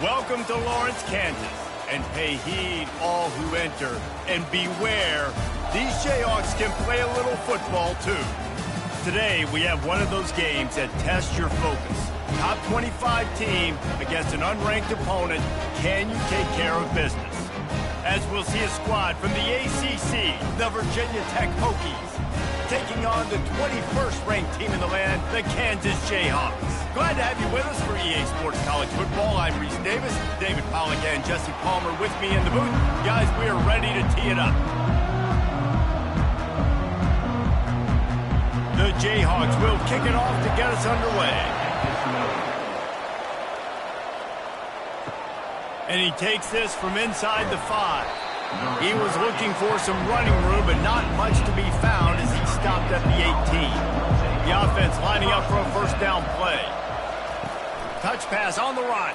Welcome to Lawrence, Kansas, and pay heed all who enter, and beware, these Jayhawks can play a little football too. Today, we have one of those games that tests your focus. Top 25 team against an unranked opponent, can you take care of business? As we'll see a squad from the ACC, the Virginia Tech Hokies, taking on the 21st ranked team in the land, the Kansas Jayhawks. Glad to have you with us for EA Sports College Football. I'm Reese Davis, David Pollack and Jesse Palmer with me in the booth. Guys, we are ready to tee it up. The Jayhawks will kick it off to get us underway. And he takes this from inside the 5. He was looking for some running room, but not much to be found as he stopped at the 18. The offense lining up for a first down play. Touch pass on the run.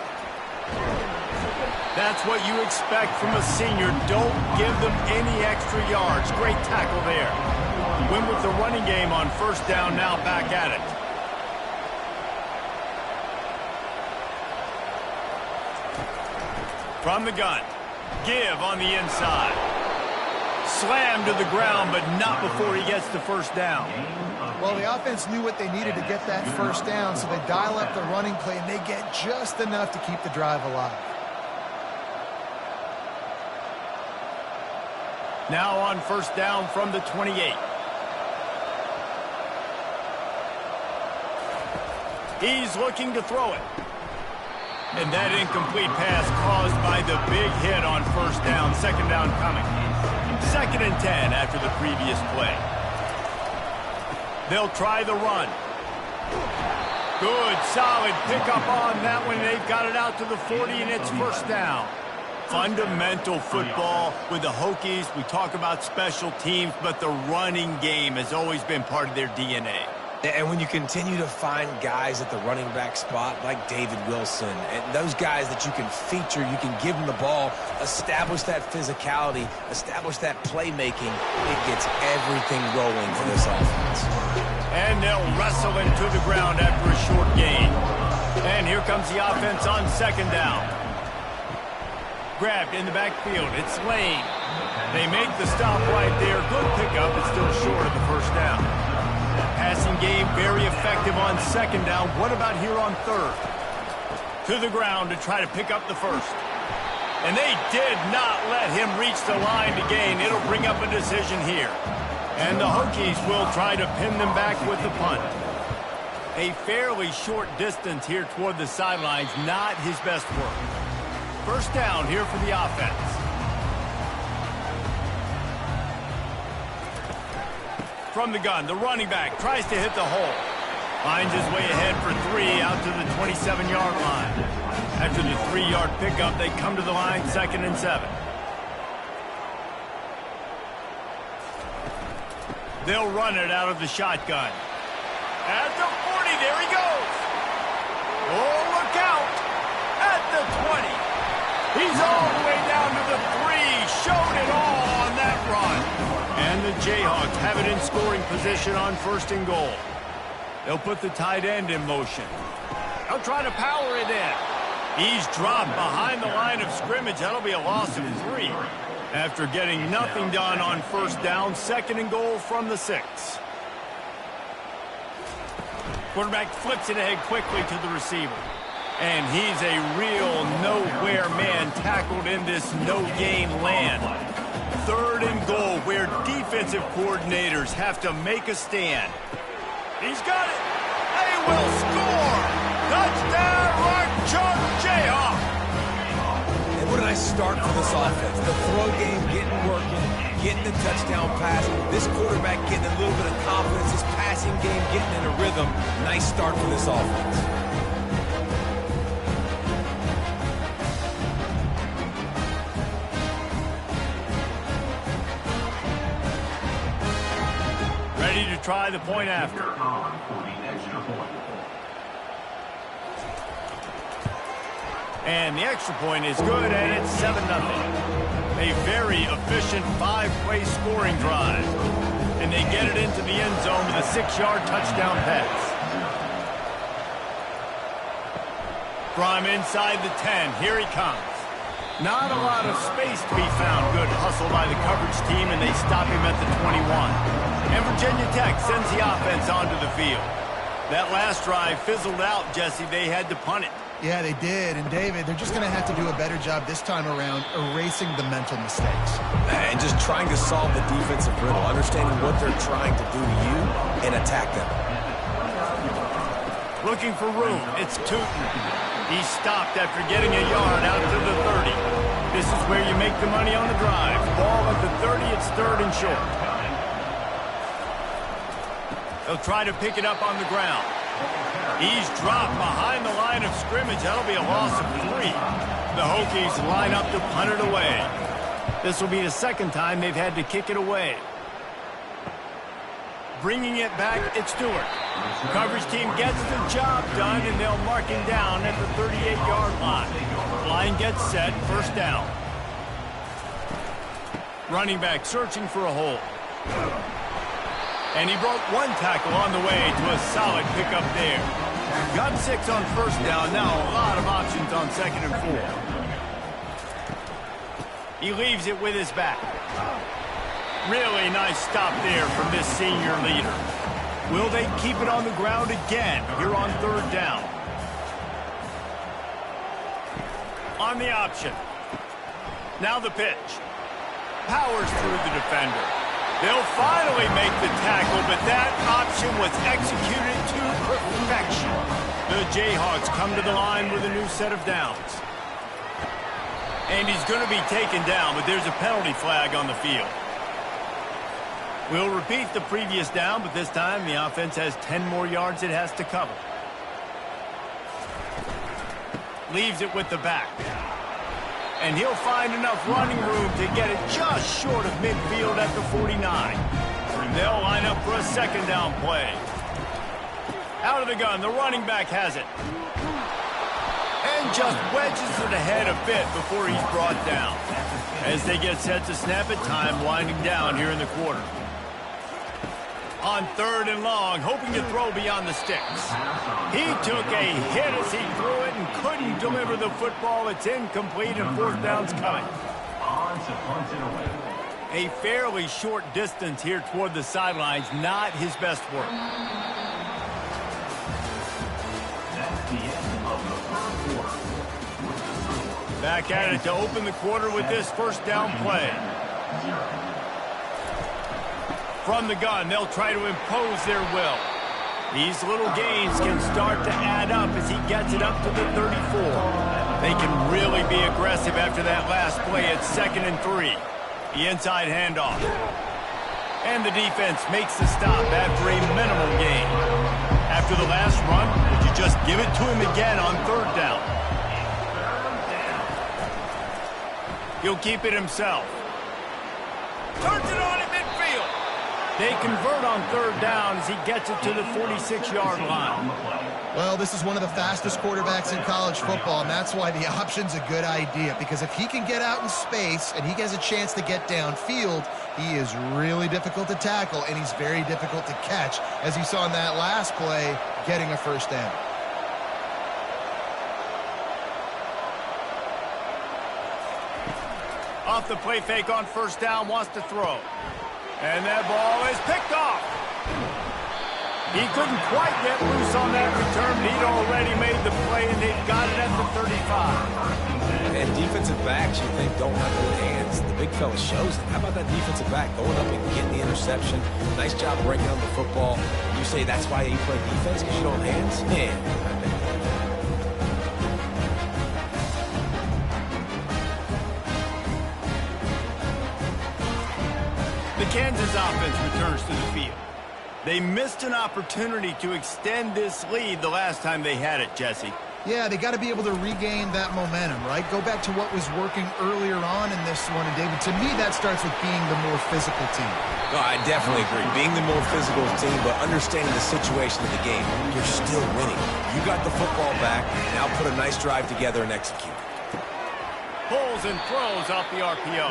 That's what you expect from a senior. Don't give them any extra yards. Great tackle there. Win with the running game on first down, now back at it. From the gun. Give on the inside. Slammed to the ground, but not before he gets the first down. Well, the offense knew what they needed to get that first down, so they dial up the running play, and they get just enough to keep the drive alive. Now on first down from the 28. He's looking to throw it. And that incomplete pass caused by the big hit on first down. Second down coming. 2nd and 10 after the previous play. They'll try the run. Good, solid pickup on that one. They've got it out to the 40, and it's first down. Fundamental football with the Hokies. We talk about special teams, but the running game has always been part of their DNA. And when you continue to find guys at the running back spot like David Wilson, and those guys that you can feature, you can give them the ball, establish that physicality, establish that playmaking, it gets everything rolling for this offense. And they'll wrestle him to the ground after a short gain. And here comes the offense on second down. Grabbed in the backfield. It's Lane. They make the stop right there. Good pickup, but still short of the first down. Passing game very effective on second down. What about here on third? To the ground to try to pick up the first. And they did not let him reach the line to gain. It'll bring up a decision here. And the Hokies will try to pin them back with the punt. A fairly short distance here toward the sidelines. Not his best work. First down here for the offense. From the gun, the running back tries to hit the hole. Finds his way ahead for 3 out to the 27-yard line. After the 3-yard pickup, they come to the line 2nd and 7. They'll run it out of the shotgun. At the 40, there he goes. Oh, look out. At the 20. He's all the way down to the 3. Showed it all on that run. And the Jayhawks have it in scoring position on 1st and goal. They'll put the tight end in motion. They'll try to power it in. He's dropped behind the line of scrimmage. That'll be a loss of 3. After getting nothing done on 1st down, 2nd and goal from the 6. Quarterback flips it ahead quickly to the receiver. And he's a real nowhere man tackled in this no-gain land. 3rd and goal where defensive coordinators have to make a stand. He's got it. They will score. Touchdown, Rock Chalk Jayhawk. And what a nice start for this offense. The throw game getting working, getting the touchdown pass. This quarterback getting a little bit of confidence. This passing game getting in a rhythm. Nice start for this offense. Ready to try the point after. And the extra point is good, and it's 7-0. A very efficient 5-play scoring drive. And they get it into the end zone with a 6-yard touchdown pass. From inside the 10, here he comes. Not a lot of space to be found. Good hustle by the coverage team, and they stop him at the 21. And Virginia Tech sends the offense onto the field. That last drive fizzled out, Jesse. They had to punt it. Yeah, they did. And, David, they're just going to have to do a better job this time around erasing the mental mistakes. And just trying to solve the defensive riddle, understanding what they're trying to do to you and attack them. Looking for room. It's Tootin. He stopped after getting a yard out to the 30. This is where you make the money on the drive. Ball at the 30, it's 3rd and short. They'll try to pick it up on the ground. He's dropped behind the line of scrimmage. That'll be a loss of 3. The Hokies line up to punt it away. This will be the 2nd time they've had to kick it away. Bringing it back, it's Stewart. Coverage team gets the job done, and they'll mark him down at the 38-yard line. Line gets set, 1st down. Running back searching for a hole. And he broke 1 tackle on the way to a solid pickup there. Got 6 on 1st down. Now a lot of options on 2nd and 4. He leaves it with his back. Really nice stop there from this senior leader. Will they keep it on the ground again here on 3rd down? On the option. Now the pitch. Powers through the defender. They'll finally make the tackle, but that option was executed to perfection. The Jayhawks come to the line with a new set of downs. And he's going to be taken down, but there's a penalty flag on the field. We'll repeat the previous down, but this time the offense has 10 more yards it has to cover. Leaves it with the back. And he'll find enough running room to get it just short of midfield at the 49. They'll line up for a 2nd down play. Out of the gun, the running back has it. And just wedges it ahead a bit before he's brought down. As they get set to snap it, time winding down here in the quarter. On 3rd and long, hoping to throw beyond the sticks. He took a hit as he threw it and couldn't deliver the football. It's incomplete and 4th down's coming. A fairly short distance here toward the sidelines, not his best work. Back at it to open the quarter with this 1st down play. From the gun, they'll try to impose their will. These little gains can start to add up as he gets it up to the 34. They can really be aggressive after that last play at 2nd and 3. The inside handoff. And the defense makes the stop after a minimal gain. After the last run, would you just give it to him again on 3rd down? He'll keep it himself. Turns it on in midfield. They convert on third down as he gets it to the 46-yard line. Well, this is one of the fastest quarterbacks in college football, and that's why the option's a good idea, because if he can get out in space and he has a chance to get downfield, he is really difficult to tackle, and he's very difficult to catch, as you saw in that last play, getting a first down. Off the play fake on first down, wants to throw. And that ball is picked off. He couldn't quite get loose on that return, but he'd already made the play, and they've got it at the 35. And defensive backs, you think, don't have good hands. The big fella shows it. How about that defensive back going up and getting the interception? Nice job breaking on the football. You say that's why you play defense, because you don't have hands? Man, I bet. The Kansas offense returns to the field. They missed an opportunity to extend this lead the last time they had it, Jesse. Yeah, they got to be able to regain that momentum, right? Go back to what was working earlier on in this one. And, David, to me, that starts with being the more physical team. No, I definitely agree. Being the more physical team, but understanding the situation of the game. You're still winning. You got the football back. Now put a nice drive together and execute. Pulls and throws off the RPO.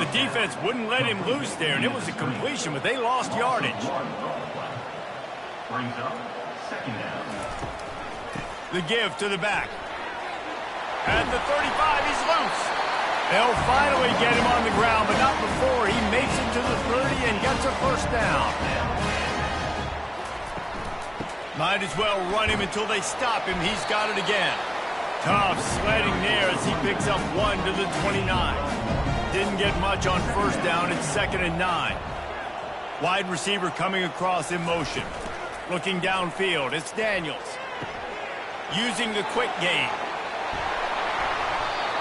The defense wouldn't let him loose there, and it was a completion, but they lost yardage. Brings up second down. The give to the back. At the 35, he's loose. They'll finally get him on the ground, but not before he makes it to the 30 and gets a first down. Might as well run him until they stop him. He's got it again. Tough sledding there as he picks up 1 to the 29. Didn't get much on first down. It's 2nd and 9. Wide receiver coming across in motion. Looking downfield, it's Daniels. Using the quick game.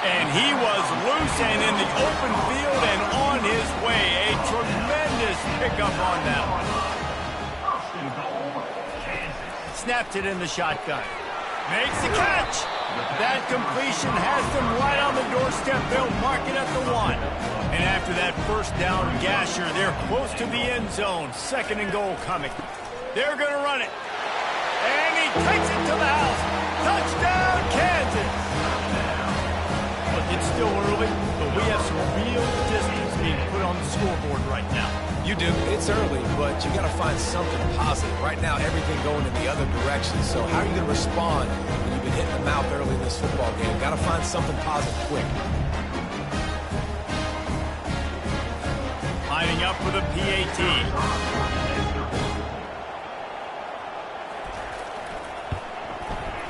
And he was loose and in the open field and on his way. A tremendous pickup on that one. Snapped it in the shotgun. Makes the catch. That completion has them right on the doorstep. They'll mark it at the 1. And after that first down gasher, they're close to the end zone. 2nd and goal coming. They're going to run it. And he takes it to the house. Touchdown, Kansas. Look, it's still early, but we have some real distance being put on the scoreboard right now. You do. It's early, but you got to find something positive. Right now, everything going in the other direction. So how are you going to respond when you've been hitting the mouth early in this football game? Got to find something positive quick. Lining up for the PAT.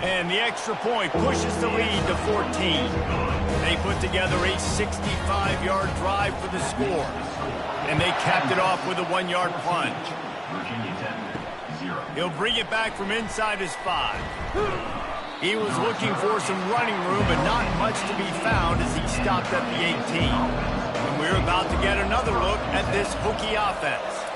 And the extra point pushes the lead to 14. They put together a 65-yard drive for the score. And they capped it off with a 1-yard plunge. He'll bring it back from inside his 5. He was looking for some running room, but not much to be found as he stopped at the 18. And we're about to get another look at this Hokie offense.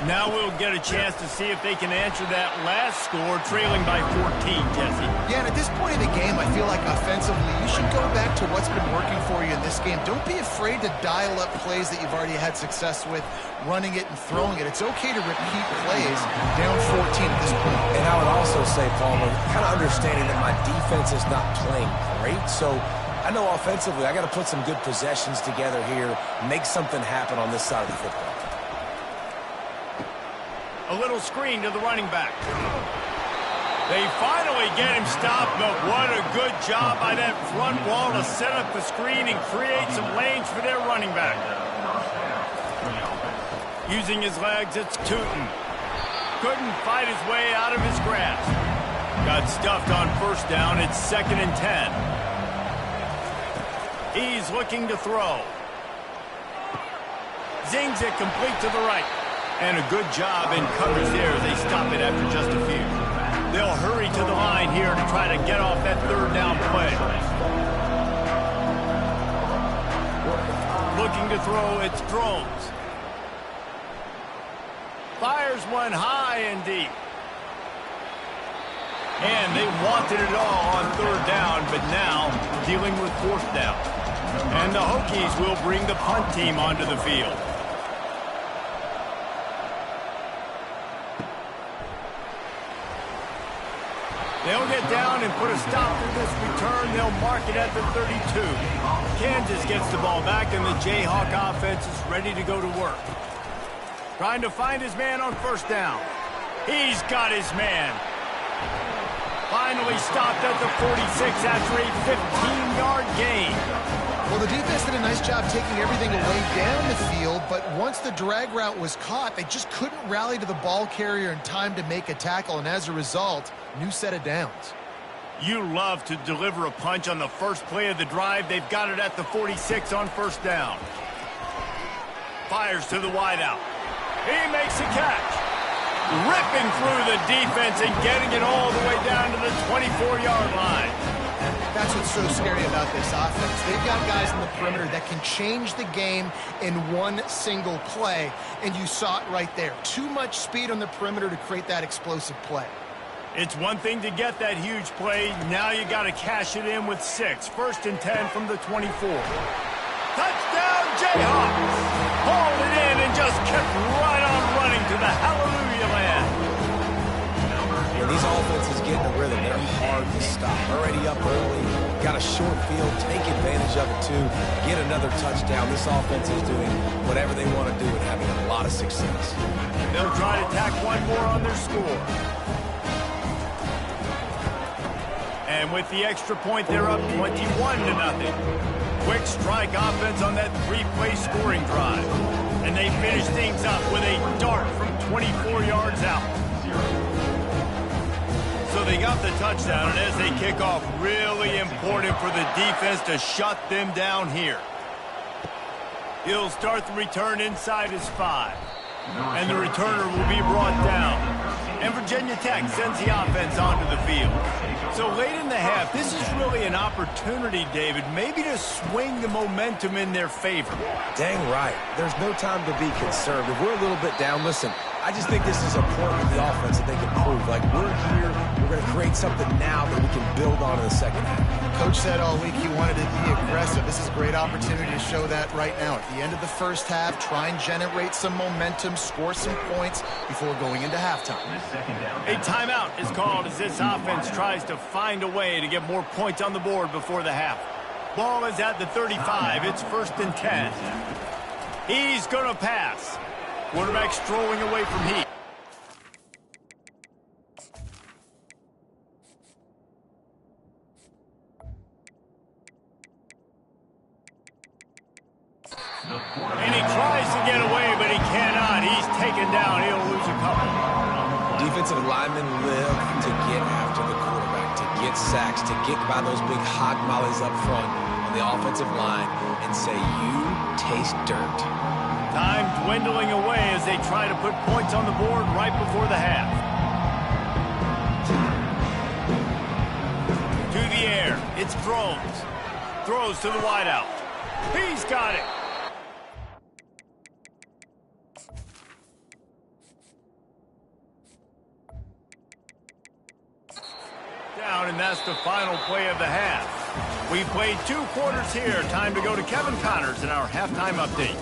Now we'll get a chance to see if they can answer that last score, trailing by 14, Jesse. Yeah, and at this point in the game, I feel like offensively, you should go back to what's been working for you in this game. Don't be afraid to dial up plays that you've already had success with, running it and throwing it. It's okay to repeat plays down 14 at this point. And I would also say, Palmer, kind of understanding that my defense is not playing great, so I know offensively I got to put some good possessions together here, make something happen on this side of the football. A little screen to the running back. They finally get him stopped, but what a good job by that front wall to set up the screen and create some lanes for their running back. Using his legs, it's Tootin. Couldn't fight his way out of his grasp. Got stuffed on first down. It's 2nd and 10. He's looking to throw. Zings it complete to the right. And a good job in coverage there as they stop it after just a few. They'll hurry to the line here to try to get off that third down play. Looking to throw, it's Drones. Fires one high and deep. And they wanted it all on third down, but now dealing with fourth down. And the Hokies will bring the punt team onto the field. They'll get down and put a stop to this return. They'll mark it at the 32. Kansas gets the ball back, and the Jayhawk offense is ready to go to work. Trying to find his man on first down. He's got his man. Finally stopped at the 46 after a 15-yard gain. Well, the defense did a nice job taking everything away down the field, but once the drag route was caught, they just couldn't rally to the ball carrier in time to make a tackle, and as a result, new set of downs. You love to deliver a punch on the first play of the drive. They've got it at the 46 on first down. Fires to the wideout. He makes a catch. Ripping through the defense and getting it all the way down to the 24-yard line. That's what's so scary about this offense. They've got guys in the perimeter that can change the game in one single play, and you saw it right there. Too much speed on the perimeter to create that explosive play. It's one thing to get that huge play. Now you got to cash it in with 6. First and 10 from the 24. Touchdown, Jayhawks! Hauled it in and just kept right on running to the hallelujah land. When these offenses get in a rhythm, they're hard to stop. Already up early, got a short field, take advantage of it too, get another touchdown. This offense is doing whatever they want to do and having a lot of success. They'll try to tack one more on their score. And with the extra point, they're up 21-0. Quick strike offense on that 3-play scoring drive. And they finish things up with a dart from 24 yards out. So they got the touchdown, and as they kick off, really important for the defense to shut them down here. He'll start the return inside his 5. And the returner will be brought down. And Virginia Tech sends the offense onto the field. So late in the half, this is really an opportunity, David, maybe to swing the momentum in their favor. Dang right. There's no time to be concerned. If we're a little bit down, listen, I just think this is a point with the offense that they can prove. Like, we're here, we're going to create something now that we can build on in the second half. Coach said all week he wanted to be aggressive. This is a great opportunity to show that right now. At the end of the first half, try and generate some momentum, score some points before going into halftime. A timeout is called as this offense tries to find a way to get more points on the board before the half. Ball is at the 35. It's first and 10. He's going to pass. Quarterback strolling away from Heat. And he tries to get away, but he cannot. He's taken down. He'll lose a couple. Defensive linemen live to get after the quarterback, to get sacks, to get by those big hog mollies up front on the offensive line and say, you taste dirt. Time dwindling away as they try to put points on the board right before the half. To the air. It's throws. Throws to the wideout. He's got it. Down, and that's the final play of the half. We played 2 quarters here. Time to go to Kevin Connors in our halftime update.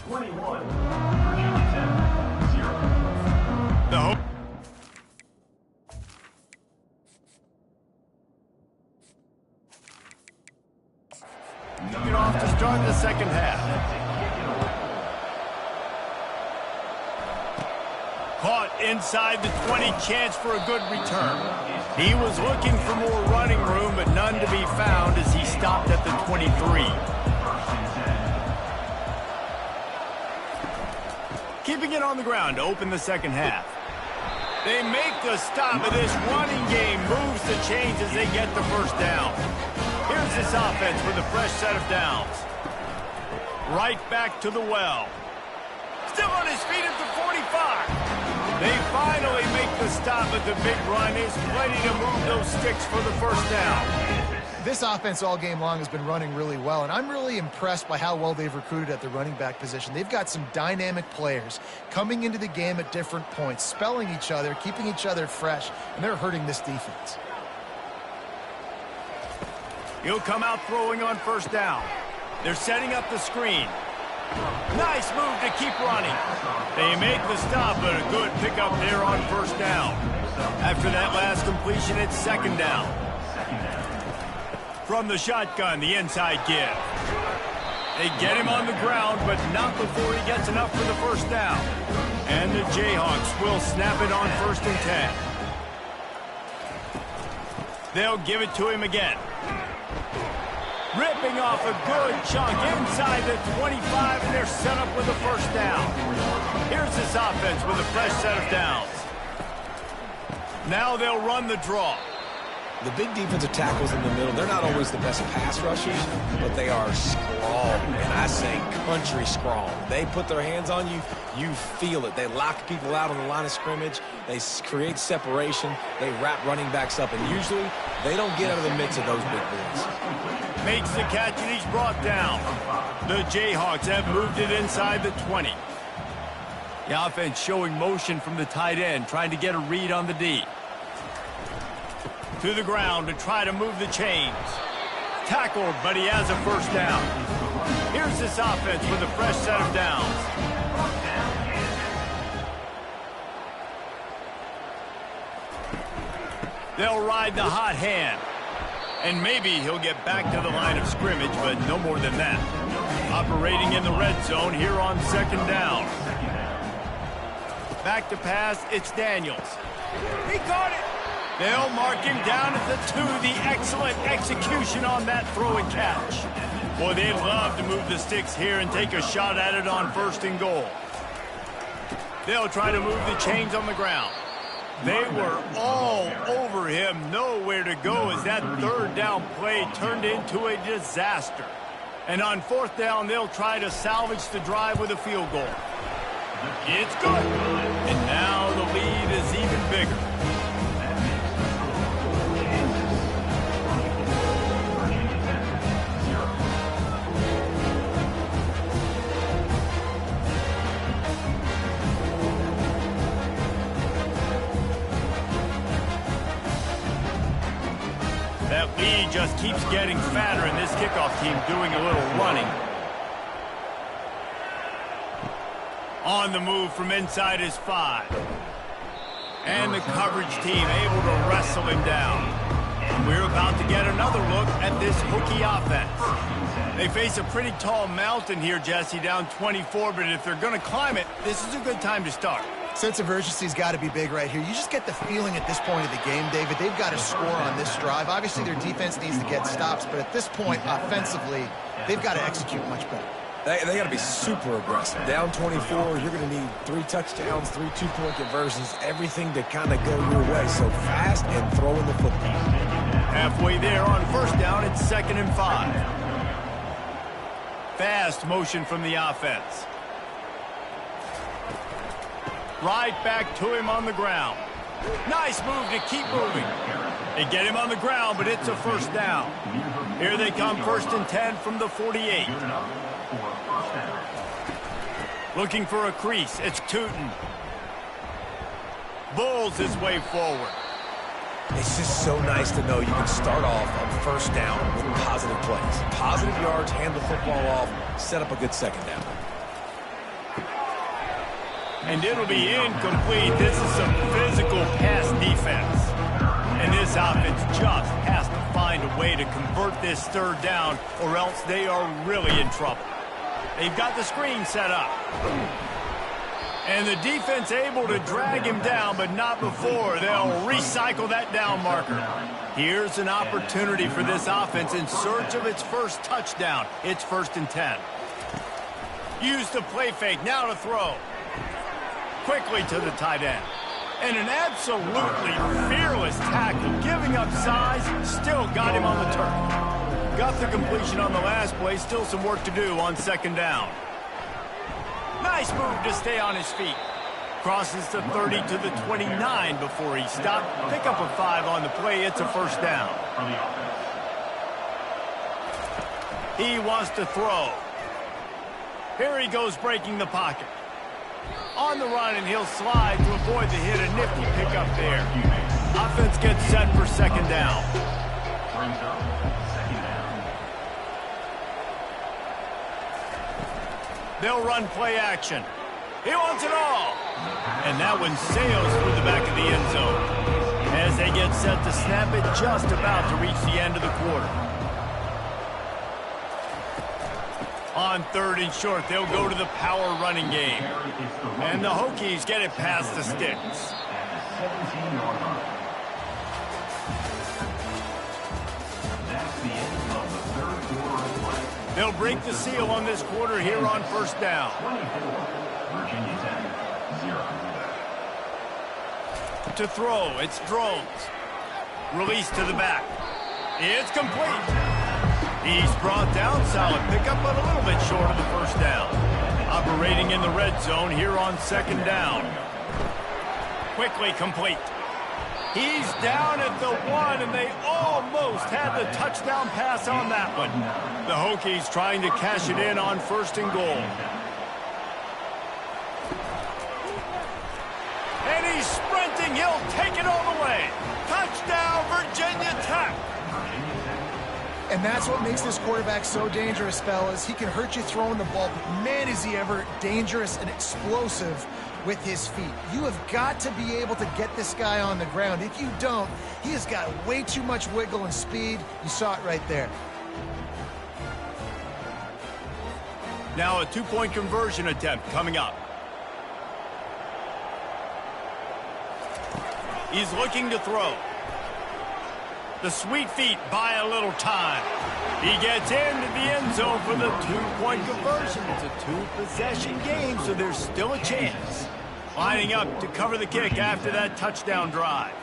21, Virginia Tech, 0. The hope. Get off to start the second half. Caught inside the 20, chance for a good return. He was looking for more running room, but none to be found as he stopped at the 23. Keeping it on the ground to open the second half. They make the stop, but this running game moves the chains as they get the first down. Here's this offense with a fresh set of downs. Right back to the well. Still on his feet at the 45. They finally make the stop, but the big run is plenty to move those sticks for the first down. This offense all game long has been running really well, and I'm really impressed by how well they've recruited at the running back position. They've got some dynamic players coming into the game at different points, spelling each other, keeping each other fresh, and they're hurting this defense. He'll come out throwing on first down. They're setting up the screen. Nice move to keep running. They make the stop, but a good pickup there on first down. After that last completion, it's second down. From the shotgun, the inside give. They get him on the ground, but not before he gets enough for the first down. And the Jayhawks will snap it on 1st and 10. They'll give it to him again. Ripping off a good chunk inside the 25, and they're set up with a first down. Here's this offense with a fresh set of downs. Now they'll run the draw. The big defensive tackles in the middle, they're not always the best pass rushers, but they are strong, and I say country strong. They put their hands on you, you feel it. They lock people out on the line of scrimmage. They create separation. They wrap running backs up, and usually they don't get out of the mix of those big boys. Makes the catch, and he's brought down. The Jayhawks have moved it inside the 20. The offense showing motion from the tight end, trying to get a read on the D. To the ground to try to move the chains. Tackled, but he has a first down. Here's this offense with a fresh set of downs. They'll ride the hot hand. And maybe he'll get back to the line of scrimmage, but no more than that. Operating in the red zone here on second down. Back to pass, it's Daniels. He caught it. They'll mark him down at the 2. The excellent execution on that throw and catch. Boy, they'd love to move the sticks here and take a shot at it on 1st and goal. They'll try to move the chains on the ground. They were all over him, nowhere to go as that 3rd down play turned into a disaster. And on 4th down, they'll try to salvage the drive with a field goal. It's good. And now the lead is even bigger. That lead just keeps getting fatter, and this kickoff team doing a little running. On the move from inside his 5. And the coverage team able to wrestle him down. We're about to get another look at this Hokie offense. They face a pretty tall mountain here, Jesse, down 24, but if they're going to climb it, this is a good time to start. Sense of urgency's got to be big right here. You just get the feeling at this point of the game, David, they've got to score on this drive. Obviously, their defense needs to get stops, but at this point, offensively, they've got to execute much better. They got to be super aggressive. Down 24, you're going to need 3 touchdowns, 3 two-point conversions, everything to kind of go your way. So fast and throwing the football. Halfway there on 1st down, it's 2nd and 5. Fast motion from the offense. Right back to him on the ground. Nice move to keep moving. They get him on the ground, but it's a first down. Here they come, 1st and 10 from the 48. Looking for a crease. It's Tootin. Bulls his way forward. It's just so nice to know you can start off on 1st down with positive plays. Positive yards, hand the football off, set up a good 2nd down. And it'll be incomplete. This is some physical pass defense. And this offense just has to find a way to convert this third down, or else they are really in trouble. They've got the screen set up. And the defense able to drag him down, but not before. They'll recycle that down marker. Here's an opportunity for this offense in search of its first touchdown. It's 1st and 10. Use the play fake, now to throw. Quickly to the tight end. And an absolutely fearless tackle, giving up size, still got him on the turf. Got the completion on the last play, still some work to do on 2nd down. Nice move to stay on his feet. Crosses the 30 to the 29 before he stopped. Pick up a 5 on the play. It's a 1st down. He wants to throw. Here he goes breaking the pocket. On the run, and he'll slide to avoid the hit. A nifty pickup there. Offense gets set for 2nd down. They'll run play action. He wants it all. And that one sails through the back of the end zone. As they get set to snap it, just about to reach the end of the quarter. On 3rd and short, they'll go to the power running game. And the Hokies get it past the sticks. They'll break the seal on this quarter here on 1st down. To throw, it's Drones. Release to the back. It's complete. He's brought down, solid pickup, but a little bit short of the 1st down. Operating in the red zone here on 2nd down. Quickly complete. He's down at the 1, and they almost had the touchdown pass on that one. The Hokies trying to cash it in on 1st and goal. And he's sprinting. He'll take it all the way. Touchdown, Virginia Tech. And that's what makes this quarterback so dangerous, fellas. He can hurt you throwing the ball, but man, is he ever dangerous and explosive with his feet. You have got to be able to get this guy on the ground. If you don't, he has got way too much wiggle and speed. You saw it right there. Now a 2-point conversion attempt coming up. He's looking to throw. The sweet feet buy a little time. He gets into the end zone for the 2-point conversion. It's a 2-possession game, so there's still a chance. Lining up to cover the kick after that touchdown drive.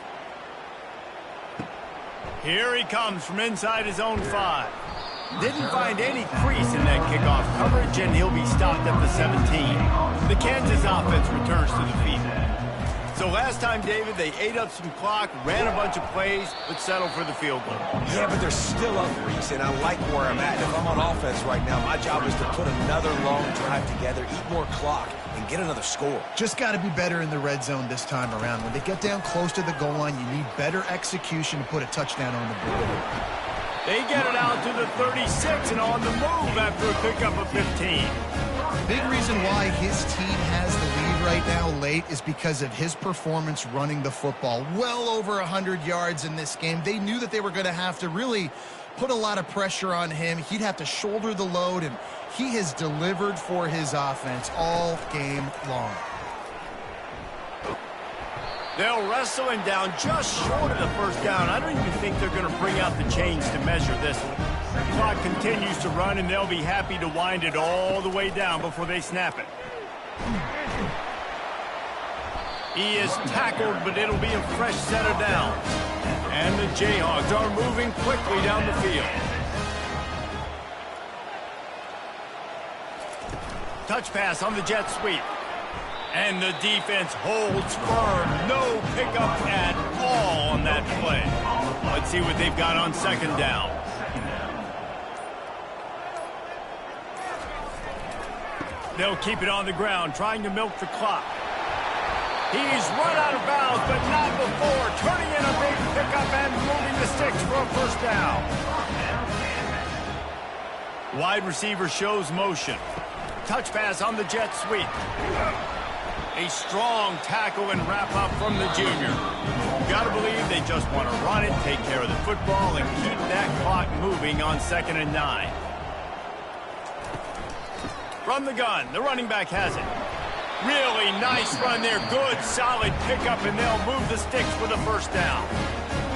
Here he comes from inside his own 5. Didn't find any crease in that kickoff coverage, and he'll be stopped at the 17. The Kansas offense returns to the field. So last time, David, they ate up some clock, ran a bunch of plays, but settled for the field goal. Yeah, but they're still up, Reese, and I like where I'm at. If I'm on offense right now, my job is to put another long drive together, eat more clock, and get another score. Just got to be better in the red zone this time around. When they get down close to the goal line, you need better execution to put a touchdown on the board. They get it out to the 36 and on the move after a pickup of 15. Big reason why his team has the lead right now late is because of his performance running the football. Well over 100 yards in this game. They knew that they were going to have to really put a lot of pressure on him. He'd have to shoulder the load, and he has delivered for his offense all game long. They'll wrestle him down just short of the 1st down. I don't even think they're going to bring out the chains to measure this one. The clock continues to run, and they'll be happy to wind it all the way down before they snap it. He is tackled, but it'll be a fresh set of downs. And the Jayhawks are moving quickly down the field. Touch pass on the jet sweep. And the defense holds firm. No pickup at all on that play. Let's see what they've got on 2nd down. They'll keep it on the ground, trying to milk the clock. He's run out of bounds, but not before. Turning in a big pickup and moving the sticks for a 1st down. Wide receiver shows motion. Touch pass on the jet sweep. A strong tackle and wrap-up from the junior. You got to believe they just want to run it, take care of the football, and keep that clock moving on 2nd and 9. From the gun, the running back has it. Really nice run there. Good, solid pickup, and they'll move the sticks for the first down.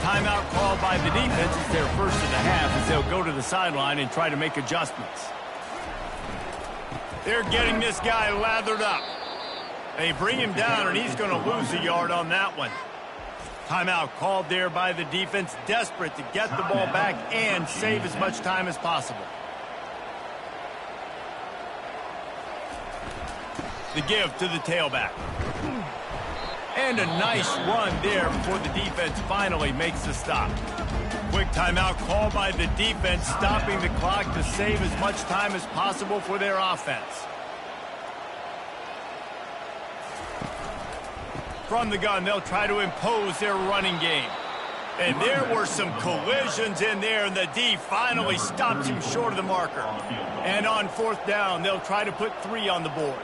Timeout called by the defense. It's their first of the half as they'll go to the sideline and try to make adjustments. They're getting this guy lathered up. They bring him down, and he's going to lose a yard on that one. Timeout called there by the defense, desperate to get the ball back and save as much time as possible. The give to the tailback. And a nice run there before the defense finally makes the stop. Quick timeout called by the defense, stopping the clock to save as much time as possible for their offense. From the gun, they'll try to impose their running game. And there were some collisions in there, and the D finally stops him short of the marker. And on 4th down, they'll try to put 3 on the board.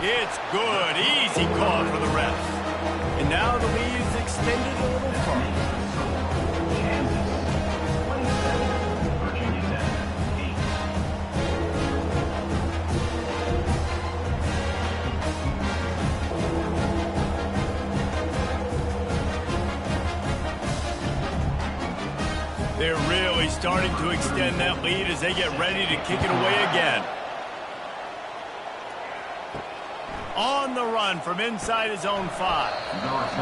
It's good. Easy call for the refs. And now the lead is extended a little further. Virginia Tech, 8. They're really starting to extend that lead as they get ready to kick it away again. On the run from inside his own 5.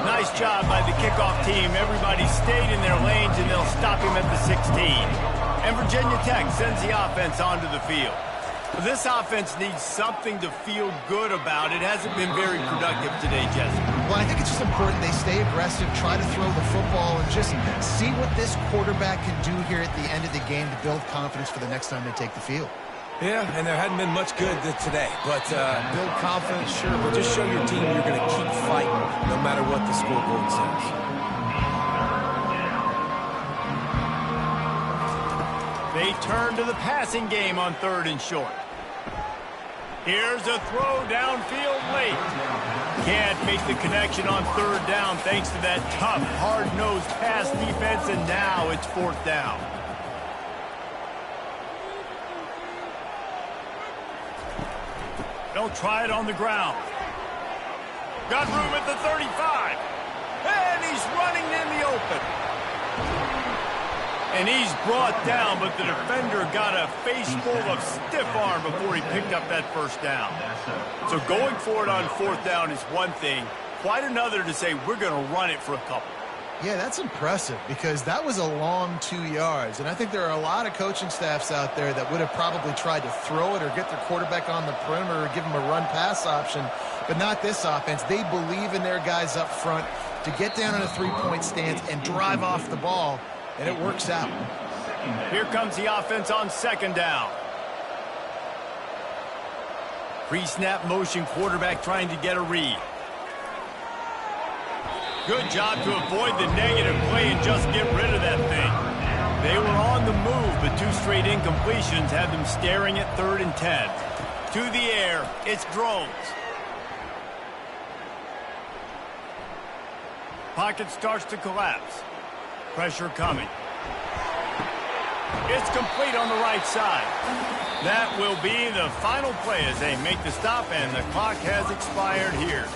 Nice job by the kickoff team. Everybody stayed in their lanes, and they'll stop him at the 16. And Virginia Tech sends the offense onto the field. This offense needs something to feel good about. It hasn't been very productive today, Jesse. Well, I think it's just important they stay aggressive, try to throw the football, and just see what this quarterback can do here at the end of the game to build confidence for the next time they take the field. Yeah, and there hadn't been much good today. But build confidence, sure, but just show your team you're going to keep fighting no matter what the scoreboard says. They turn to the passing game on 3rd and short. Here's a throw downfield late. Can't make the connection on 3rd down thanks to that tough, hard-nosed pass defense, and now it's 4th down. They'll try it on the ground. Got room at the 35. And he's running in the open. And he's brought down, but the defender got a face full of stiff arm before he picked up that first down. So going for it on 4th down is one thing. Quite another to say we're going to run it for a couple. Yeah, that's impressive because that was a long 2 yards. And I think there are a lot of coaching staffs out there that would have probably tried to throw it or get their quarterback on the perimeter or give him a run-pass option, but not this offense. They believe in their guys up front to get down in a 3-point stance and drive off the ball, and it works out. Here comes the offense on 2nd down. Pre-snap motion quarterback trying to get a read. Good job to avoid the negative play and just get rid of that thing. They were on the move, but 2 straight incompletions had them staring at 3rd and 10. To the air, it's Drones. Pocket starts to collapse. Pressure coming. It's complete on the right side. That will be the final play as they make the stop, and the clock has expired here.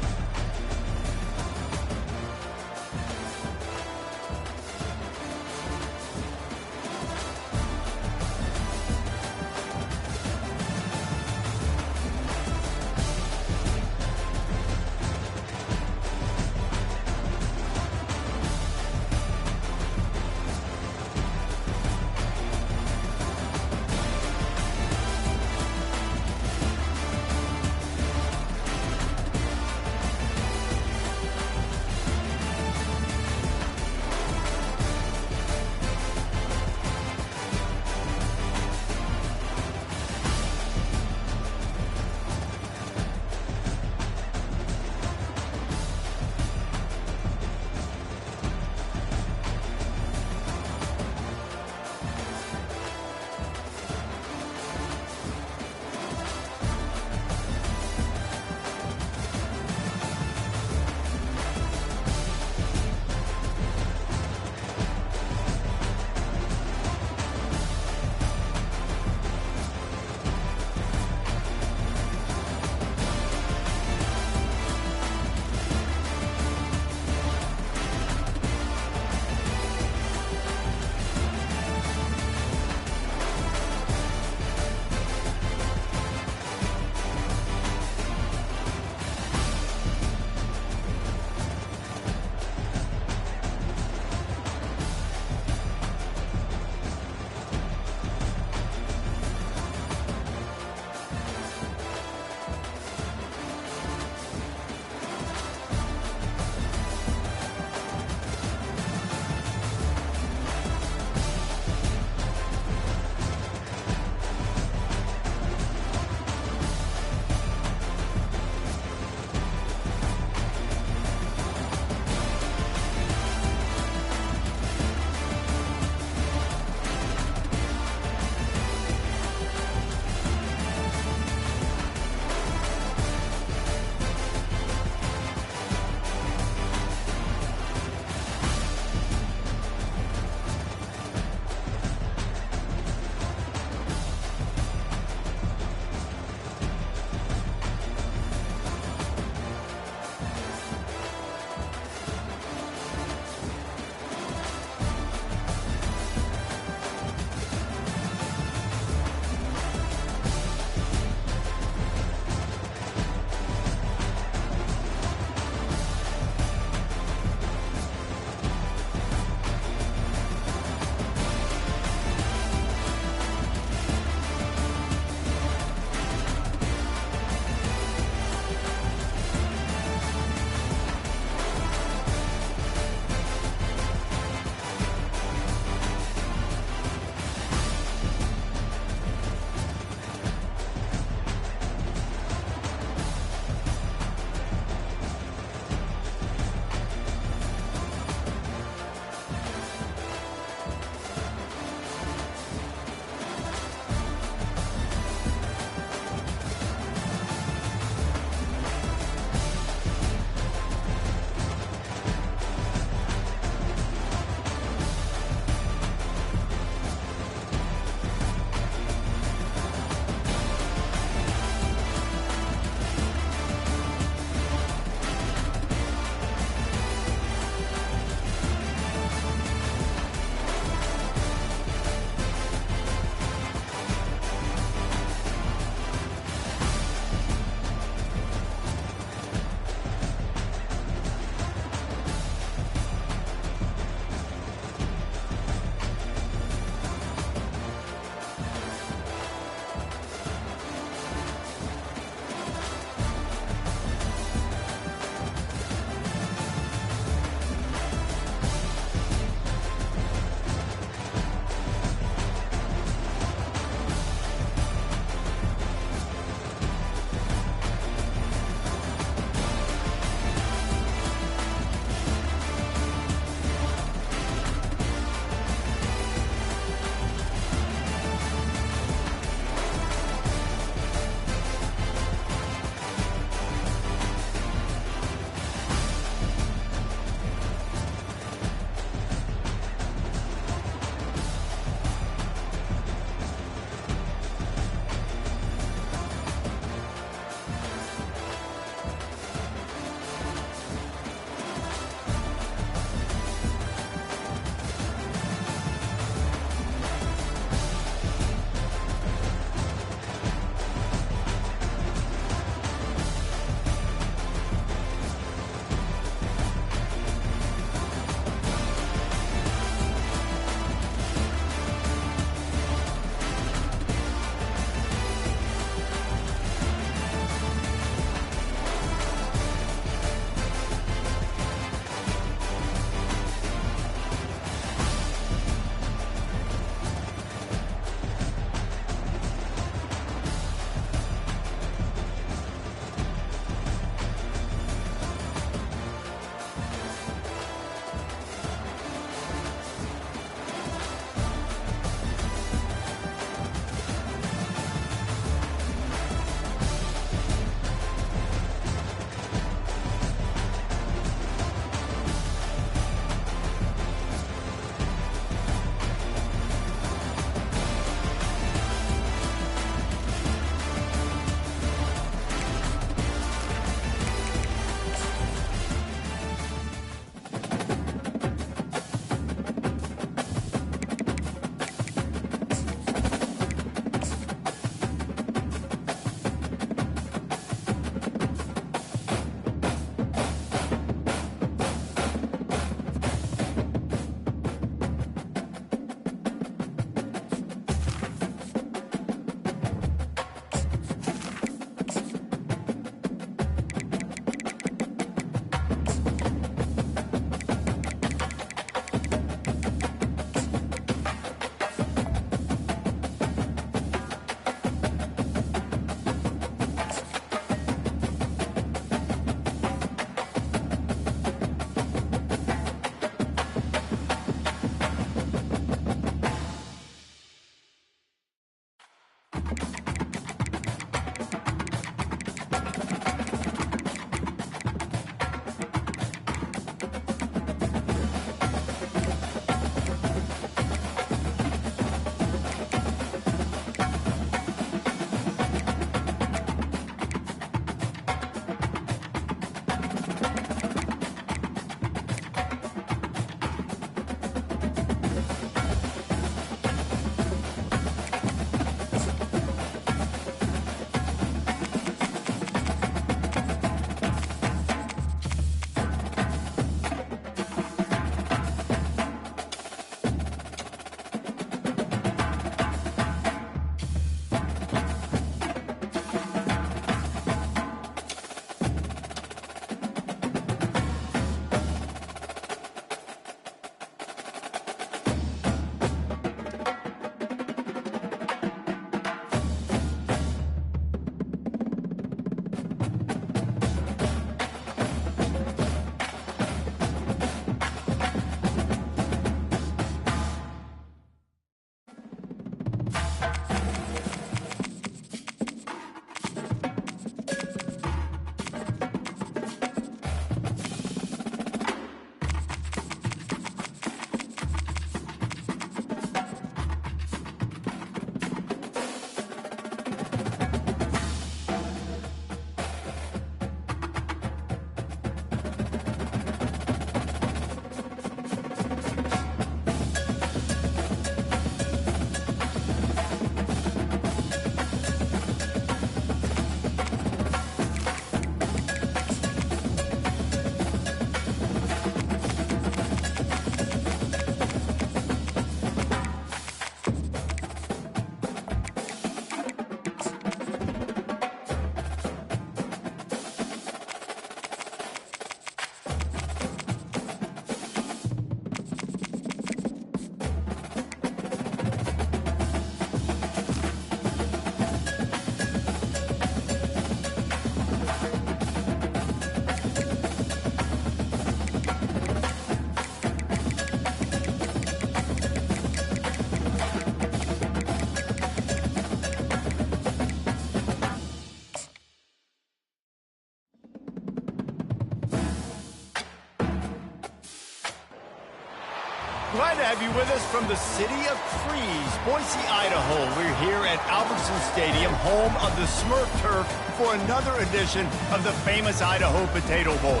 Glad to have you with us from the city of trees, Boise, Idaho. We're here at Albertson Stadium, home of the Smurf Turf, for another edition of the famous Idaho Potato Bowl.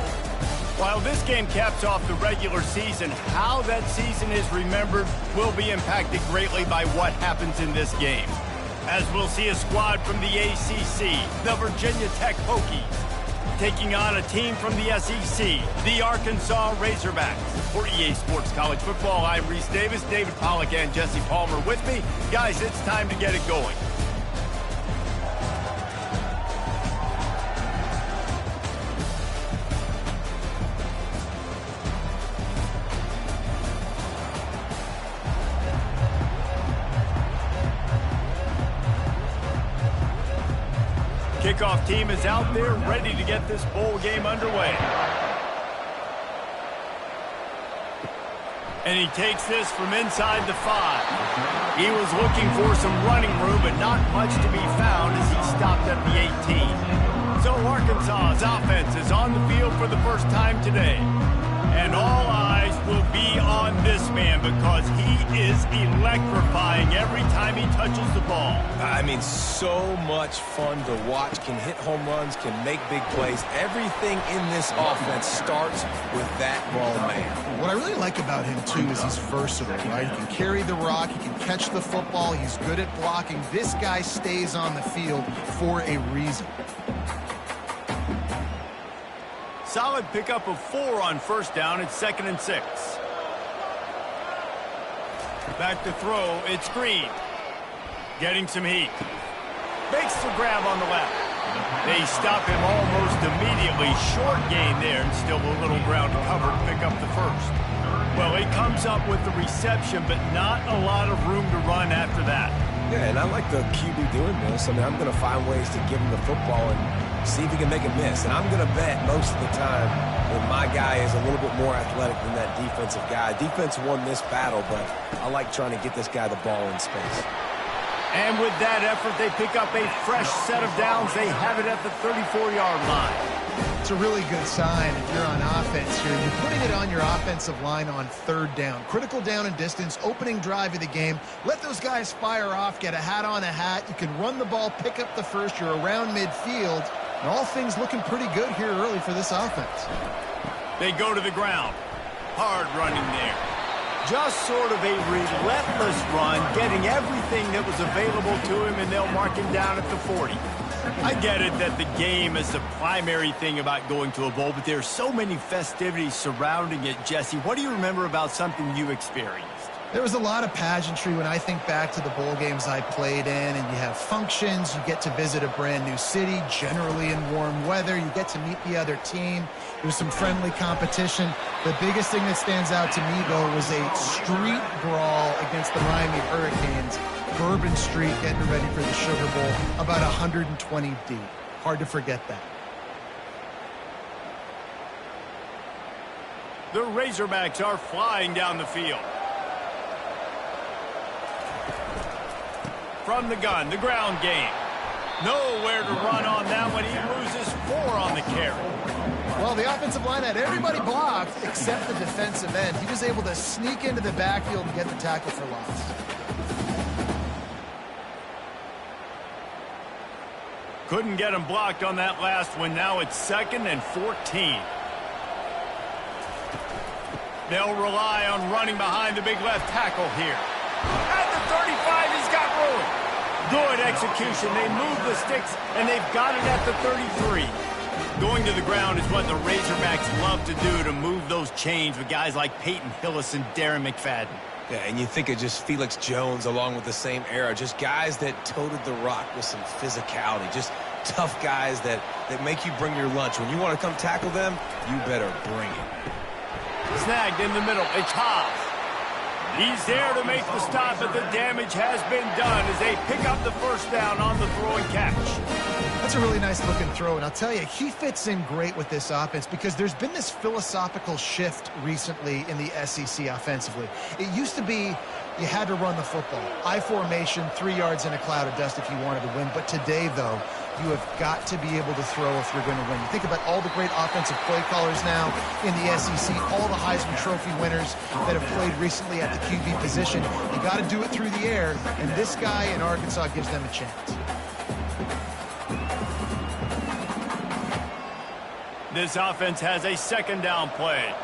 While this game caps off the regular season, how that season is remembered will be impacted greatly by what happens in this game. As we'll see a squad from the ACC, the Virginia Tech Hokies, taking on a team from the SEC, the Arkansas Razorbacks. For EA Sports College Football, I'm Reese Davis, David Pollack, and Jesse Palmer with me. Guys, it's time to get it going. Kickoff team is out there ready to get this bowl game underway. And he takes this from inside the 5. He was looking for some running room, but not much to be found as he stopped at the 18. So Arkansas's offense is on the field for the first time today. And all eyes will be on this man because he is electrifying every time he touches the ball. I mean, so much fun to watch. Can hit home runs, can make big plays. Everything in this offense starts with that ball man. What I really like about him, too, is he's versatile, right? He can carry the rock, he can catch the football, he's good at blocking. This guy stays on the field for a reason. Solid pickup of 4 on first down. It's 2nd and 6. Back to throw. It's Green. Getting some heat. Makes the grab on the left. They stop him almost immediately. Short gain there and still a little ground to cover to pick up the first. Well, he comes up with the reception, but not a lot of room to run after that. Yeah, and I like the QB doing this. I mean, I'm going to find ways to give him the football and see if he can make a miss. And I'm going to bet most of the time that my guy is a little bit more athletic than that defensive guy. Defense won this battle, but I like trying to get this guy the ball in space. And with that effort, they pick up a fresh set of downs. They have it at the 34-yard line. It's a really good sign if you're on offense here. You're putting it on your offensive line on 3rd down. Critical down and distance, opening drive of the game. Let those guys fire off, get a hat on a hat. You can run the ball, pick up the first. You're around midfield. And all things looking pretty good here early for this offense. They go to the ground. Hard running there. Just sort of a relentless run, getting everything that was available to him, and they'll mark him down at the 40. I get it that the game is the primary thing about going to a bowl, but there are so many festivities surrounding it. Jesse, what do you remember about something you experienced? There was a lot of pageantry when I think back to the bowl games I played in, and you have functions, you get to visit a brand new city, generally in warm weather, you get to meet the other team. There's some friendly competition. The biggest thing that stands out to me, though, was a street brawl against the Miami Hurricanes. Bourbon Street getting ready for the Sugar Bowl, about 120 deep. Hard to forget that. The Razorbacks are flying down the field. From the gun, the ground game. Nowhere to run on that one. He loses 4 on the carry. Well, the offensive line had everybody blocked except the defensive end. He was able to sneak into the backfield and get the tackle for loss. Couldn't get him blocked on that last one. Now it's 2nd and 14. They'll rely on running behind the big left tackle here. At the 35, he's got room. Good execution. They move the sticks, and they've got it at the 33. Going to the ground is what the Razorbacks love to do, to move those chains with guys like Peyton Hillis and Darren McFadden. Yeah, and you think of just Felix Jones along with the same era. Just guys that toted the rock with some physicality. Just tough guys that make you bring your lunch. When you want to come tackle them, you better bring it. Snagged in the middle. It's Haas. He's there to make the stop, but the damage has been done as they pick up the first down on the throw and catch. That's a really nice looking throw, and I'll tell you, he fits in great with this offense because there's been this philosophical shift recently in the SEC offensively. It used to be you had to run the football. I formation, 3 yards in a cloud of dust if you wanted to win. But today, though, you have got to be able to throw if you're going to win. You think about all the great offensive play callers now in the SEC, all the Heisman Trophy winners that have played recently at the QB position. You got to do it through the air, and this guy in Arkansas gives them a chance. This offense has a second down play.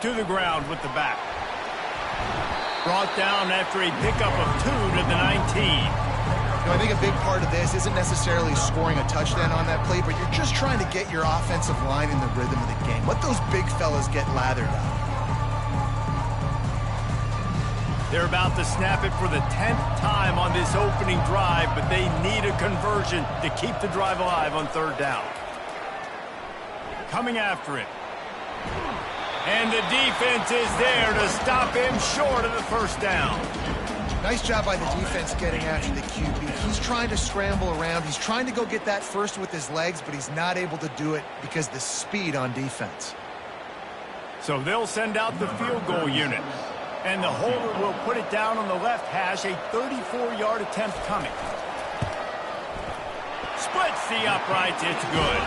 To the ground with the back. Brought down after a pickup of 2 to the 19. I think a big part of this isn't necessarily scoring a touchdown on that play, but you're just trying to get your offensive line in the rhythm of the game. Let those big fellas get lathered up. They're about to snap it for the 10th time on this opening drive, but they need a conversion to keep the drive alive on third down. Coming after it. And the defense is there to stop him short of the first down. Nice job by the defense getting after the QB. He's trying to scramble around. He's trying to go get that first with his legs, but he's not able to do it because of the speed on defense. So they'll send out the field goal unit. And the holder will put it down on the left hash, a 34-yard attempt coming. Splits the uprights, it's good.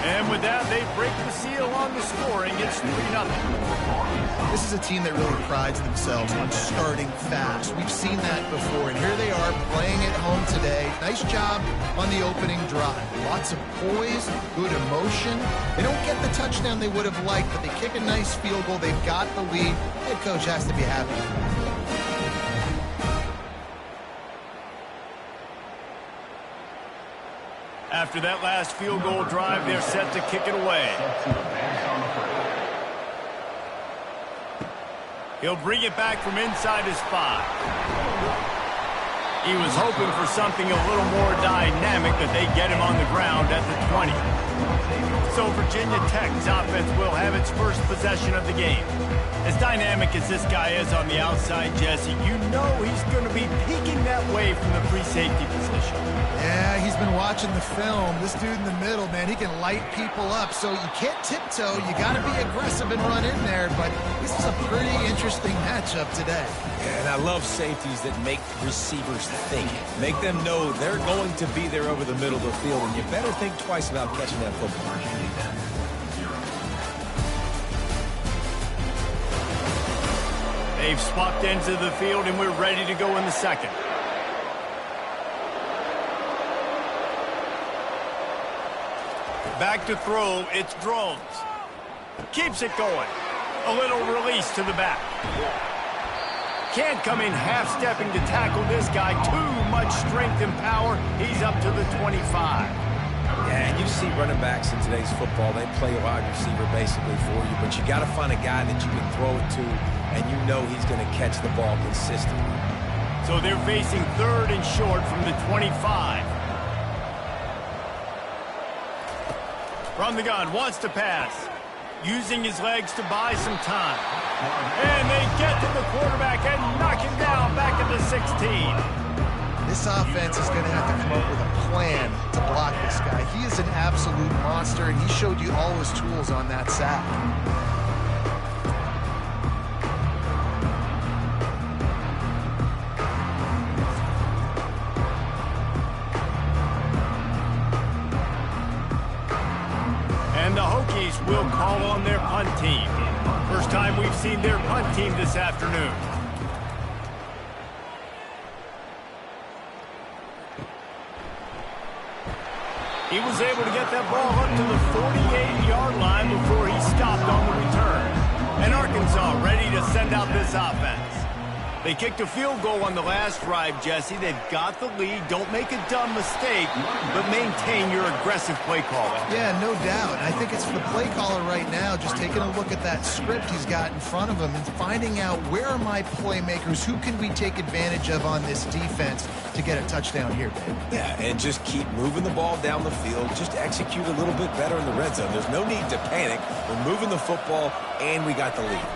And with that, they break the seal on the scoring. It's 3-0. This is a team that really prides themselves on starting fast. We've seen that before, and here they are playing at home today. Nice job on the opening drive. Lots of poise, good emotion. They don't get the touchdown they would have liked, but they kick a nice field goal. They've got the lead. Head coach has to be happy. After that last field goal drive, they're set to kick it away. He'll bring it back from inside his 5. He was hoping for something a little more dynamic, but they get him on the ground at the 20. So Virginia Tech's offense will have its first possession of the game. As dynamic as this guy is on the outside, Jesse, you know he's going to be peeking that way from the free safety position. Yeah, he's been watching the film. This dude in the middle, man, he can light people up. So you can't tiptoe. You got to be aggressive and run in there. But this is a pretty interesting matchup today. And I love safeties that make receivers think. Make them know they're going to be there over the middle of the field, and you better think twice about catching that football. They've swapped ends of the field, and we're ready to go in the second. Back to throw, it's Drones. Keeps it going. A little release to the back. Can't come in half-stepping to tackle this guy. Too much strength and power. He's up to the 25. Yeah, and you see running backs in today's football, they play a wide receiver basically for you, but you got to find a guy that you can throw it to, and you know he's going to catch the ball consistently. So they're facing third and short from the 25. From the gun, wants to pass. Using his legs to buy some time. And they get to the quarterback and knock him down back at the 16. This offense is going to have to come up with a plan to block this guy. He is an absolute monster, and he showed you all his tools on that sack. And the Hokies will call on their punt team. First time we've seen their punt team this afternoon. He was able to get that ball up to the 48-yard line before he stopped on the return. And Arkansas ready to send out this offense. They kicked a field goal on the last drive, Jesse. They've got the lead. Don't make a dumb mistake, but maintain your aggressive play calling. Yeah, no doubt. I think it's for the play caller right now, just taking a look at that script he's got in front of him and finding out where are my playmakers, who can we take advantage of on this defense to get a touchdown here, babe. Yeah, and just keep moving the ball down the field. Just execute a little bit better in the red zone. There's no need to panic. We're moving the football, and we got the lead.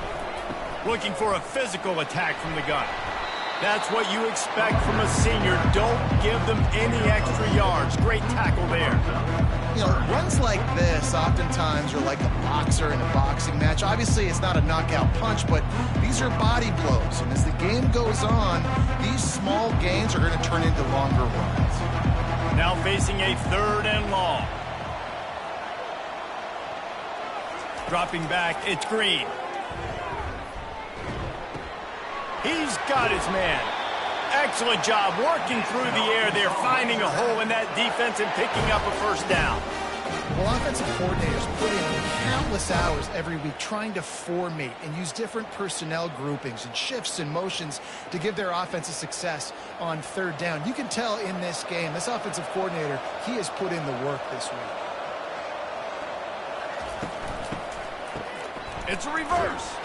Looking for a physical attack from the gun. That's what you expect from a senior. Don't give them any extra yards. Great tackle there. You know, runs like this oftentimes are like a boxer in a boxing match. Obviously, it's not a knockout punch, but these are body blows. And as the game goes on, these small gains are going to turn into longer runs. Now facing a 3rd and long. Dropping back, it's Green. He's got his man. Excellent job working through the air there, finding a hole in that defense and picking up a 1st down. Well, offensive coordinators put in countless hours every week trying to formate and use different personnel groupings and shifts and motions to give their offensive success on 3rd down. You can tell in this game, this offensive coordinator, he has put in the work this week. It's a reverse.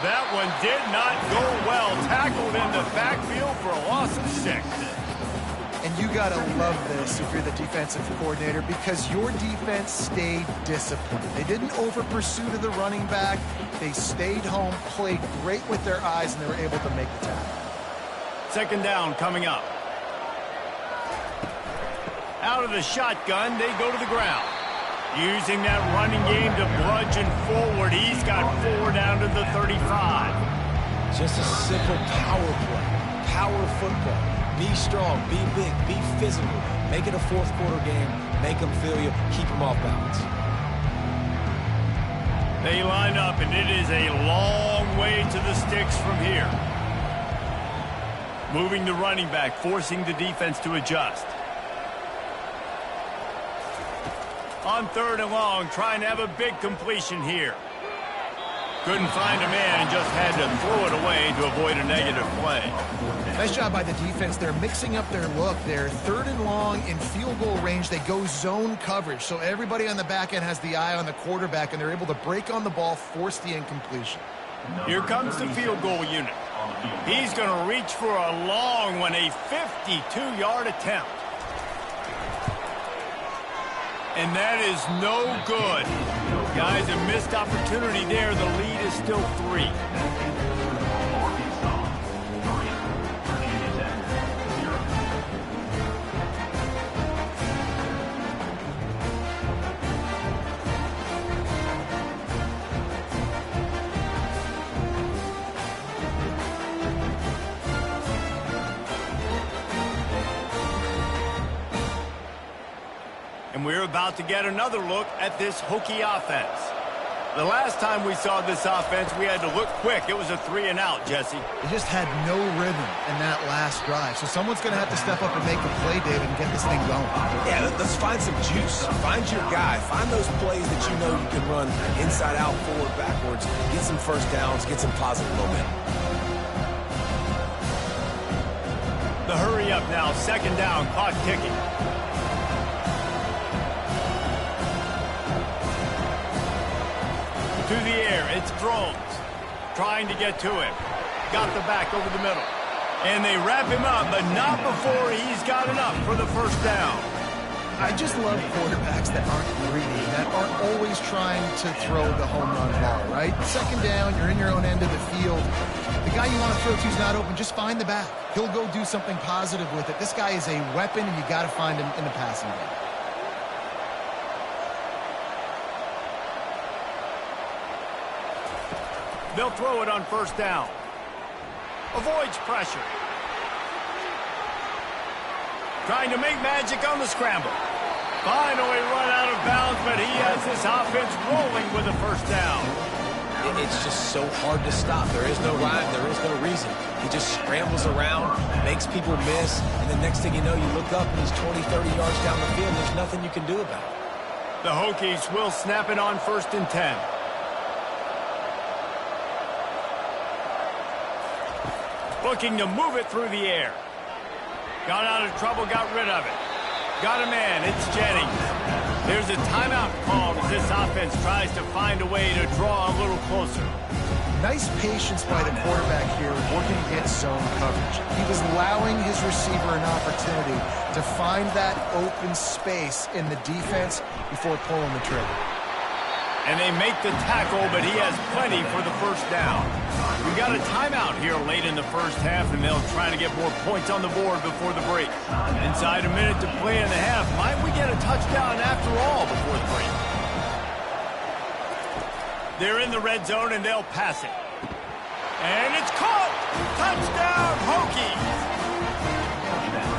That one did not go well. Tackled in the backfield for a loss of 6. And you got to love this if you're the defensive coordinator, because your defense stayed disciplined. They didn't over-pursue to the running back. They stayed home, played great with their eyes, and they were able to make the tackle. 2nd down coming up. Out of the shotgun, they go to the ground. Using that running game to bludgeon forward. He's got 4 down to the 35. Just a simple power play. Power football. Be strong, be big, be physical. Make it a 4th quarter game. Make them feel you. Keep them off balance. They line up, and it is a long way to the sticks from here. Moving the running back, forcing the defense to adjust. On 3rd and long, trying to have a big completion here. Couldn't find a man and just had to throw it away to avoid a negative play. Nice job by the defense. They're mixing up their look. They're 3rd and long in field goal range. They go zone coverage, so everybody on the back end has the eye on the quarterback, and they're able to break on the ball, force the incompletion. Here comes the field goal unit. He's going to reach for a long one, a 52-yard attempt. And that is no good. Guys, a missed opportunity there. The lead is still 3. And we're about to get another look at this Hokie offense. The last time we saw this offense, we had to look quick. It was a 3-and-out, Jesse. They just had no rhythm in that last drive. So someone's going to have to step up and make a play, David, and get this thing going. Yeah, let's find some juice. Find your guy. Find those plays that you know you can run inside out, forward, backwards. Get some 1st downs. Get some positive momentum. The hurry up now. 2nd down. Clock ticking. To the air, it's Drones. Trying to get to him. Got the back over the middle. And they wrap him up, but not before he's got enough for the 1st down. I just love quarterbacks that aren't greedy, that aren't always trying to throw the home run ball, right? 2nd down, you're in your own end of the field. The guy you want to throw to is not open. Just find the back. He'll go do something positive with it. This guy is a weapon, and you got to find him in the passing game. They'll throw it on 1st down. Avoids pressure. Trying to make magic on the scramble. Finally run out of bounds, but he has this offense rolling with a 1st down. It's just so hard to stop. There is no rhyme. There is no reason. He just scrambles around, makes people miss, and the next thing you know, you look up and he's 20, 30 yards down the field, and there's nothing you can do about it. The Hokies will snap it on 1st and 10. Looking to move it through the air. Got out of trouble, got rid of it. Got a man, it's Jennings. There's a timeout called as this offense tries to find a way to draw a little closer. Nice patience by the quarterback here, working against zone coverage. He was allowing his receiver an opportunity to find that open space in the defense before pulling the trigger. And they make the tackle, but he has plenty for the first down. We got a timeout here late in the first half, and they'll try to get more points on the board before the break. Inside a minute to play in the half. Might we get a touchdown after all before the break? They're in the red zone, and they'll pass it. And it's caught! Touchdown, Hokies!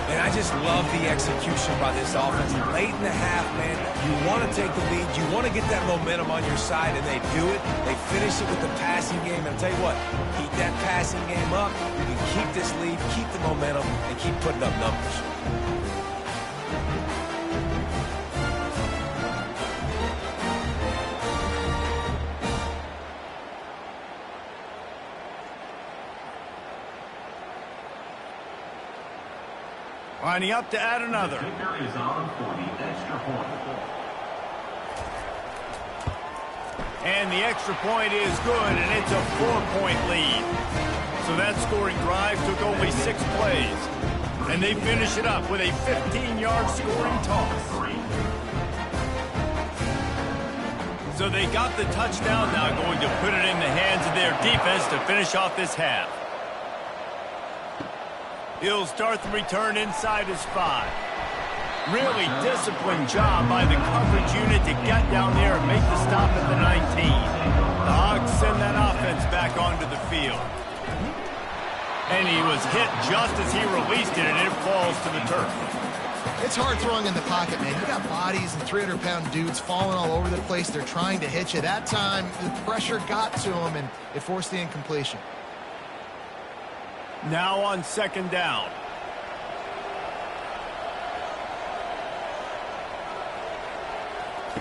And I just love the execution by this offense. Late in the half, man, you want to take the lead. You want to get that momentum on your side, and they do it. They finish it with the passing game. And I'll tell you what, keep that passing game up. You can keep this lead, keep the momentum, and keep putting up numbers. Lining up to add another. Kicker is on for the extra point. And the extra point is good, and it's a 4-point lead. So that scoring drive took only 6 plays. And they finish it up with a 15-yard scoring toss. So they got the touchdown, now going to put it in the hands of their defense to finish off this half. He'll start the return inside his 5. Really disciplined job by the coverage unit to get down there and make the stop at the 19. The Hogs send that offense back onto the field. And he was hit just as he released it, and it falls to the turf. It's hard throwing in the pocket, man. You got bodies and 300-pound dudes falling all over the place. They're trying to hit you. That time, the pressure got to him, and it forced the incompletion. Now on second down.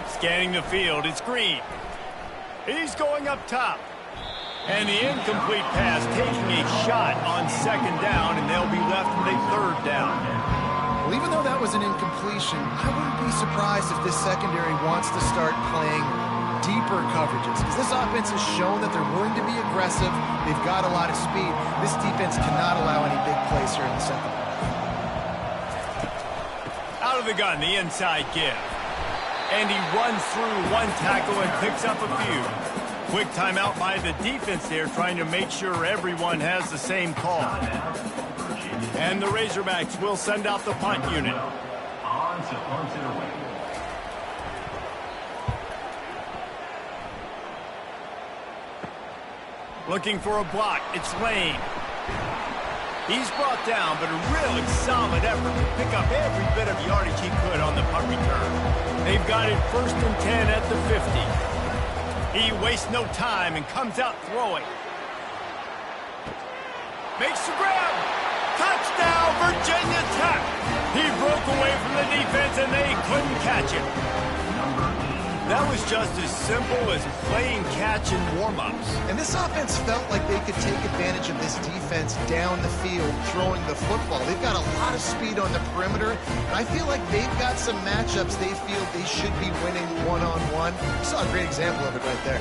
Scanning the field, it's Green. He's going up top. And the incomplete pass taking a shot on second down, and they'll be left with a third down. Well, even though that was an incompletion, I wouldn't be surprised if this secondary wants to start playing deeper coverages, because this offense has shown that they're willing to be aggressive. They've got a lot of speed. This defense cannot allow any big plays here in the second half. Out of the gun, the inside give. And he runs through one tackle and picks up a few. Quick timeout by the defense there, trying to make sure everyone has the same call. And the Razorbacks will send out the punt unit. On to punt it away. Looking for a block. It's Lane. He's brought down, but a really solid effort to pick up every bit of yardage he could on the punt return. They've got it 1st and 10 at the 50. He wastes no time and comes out throwing. Makes the grab. Touchdown, Virginia Tech. He broke away from the defense, and they couldn't catch him. That was just as simple as playing catch in warm-ups. And this offense felt like they could take advantage of this defense down the field throwing the football. They've got a lot of speed on the perimeter, and I feel like they've got some matchups they feel they should be winning one-on-one. You saw a great example of it right there.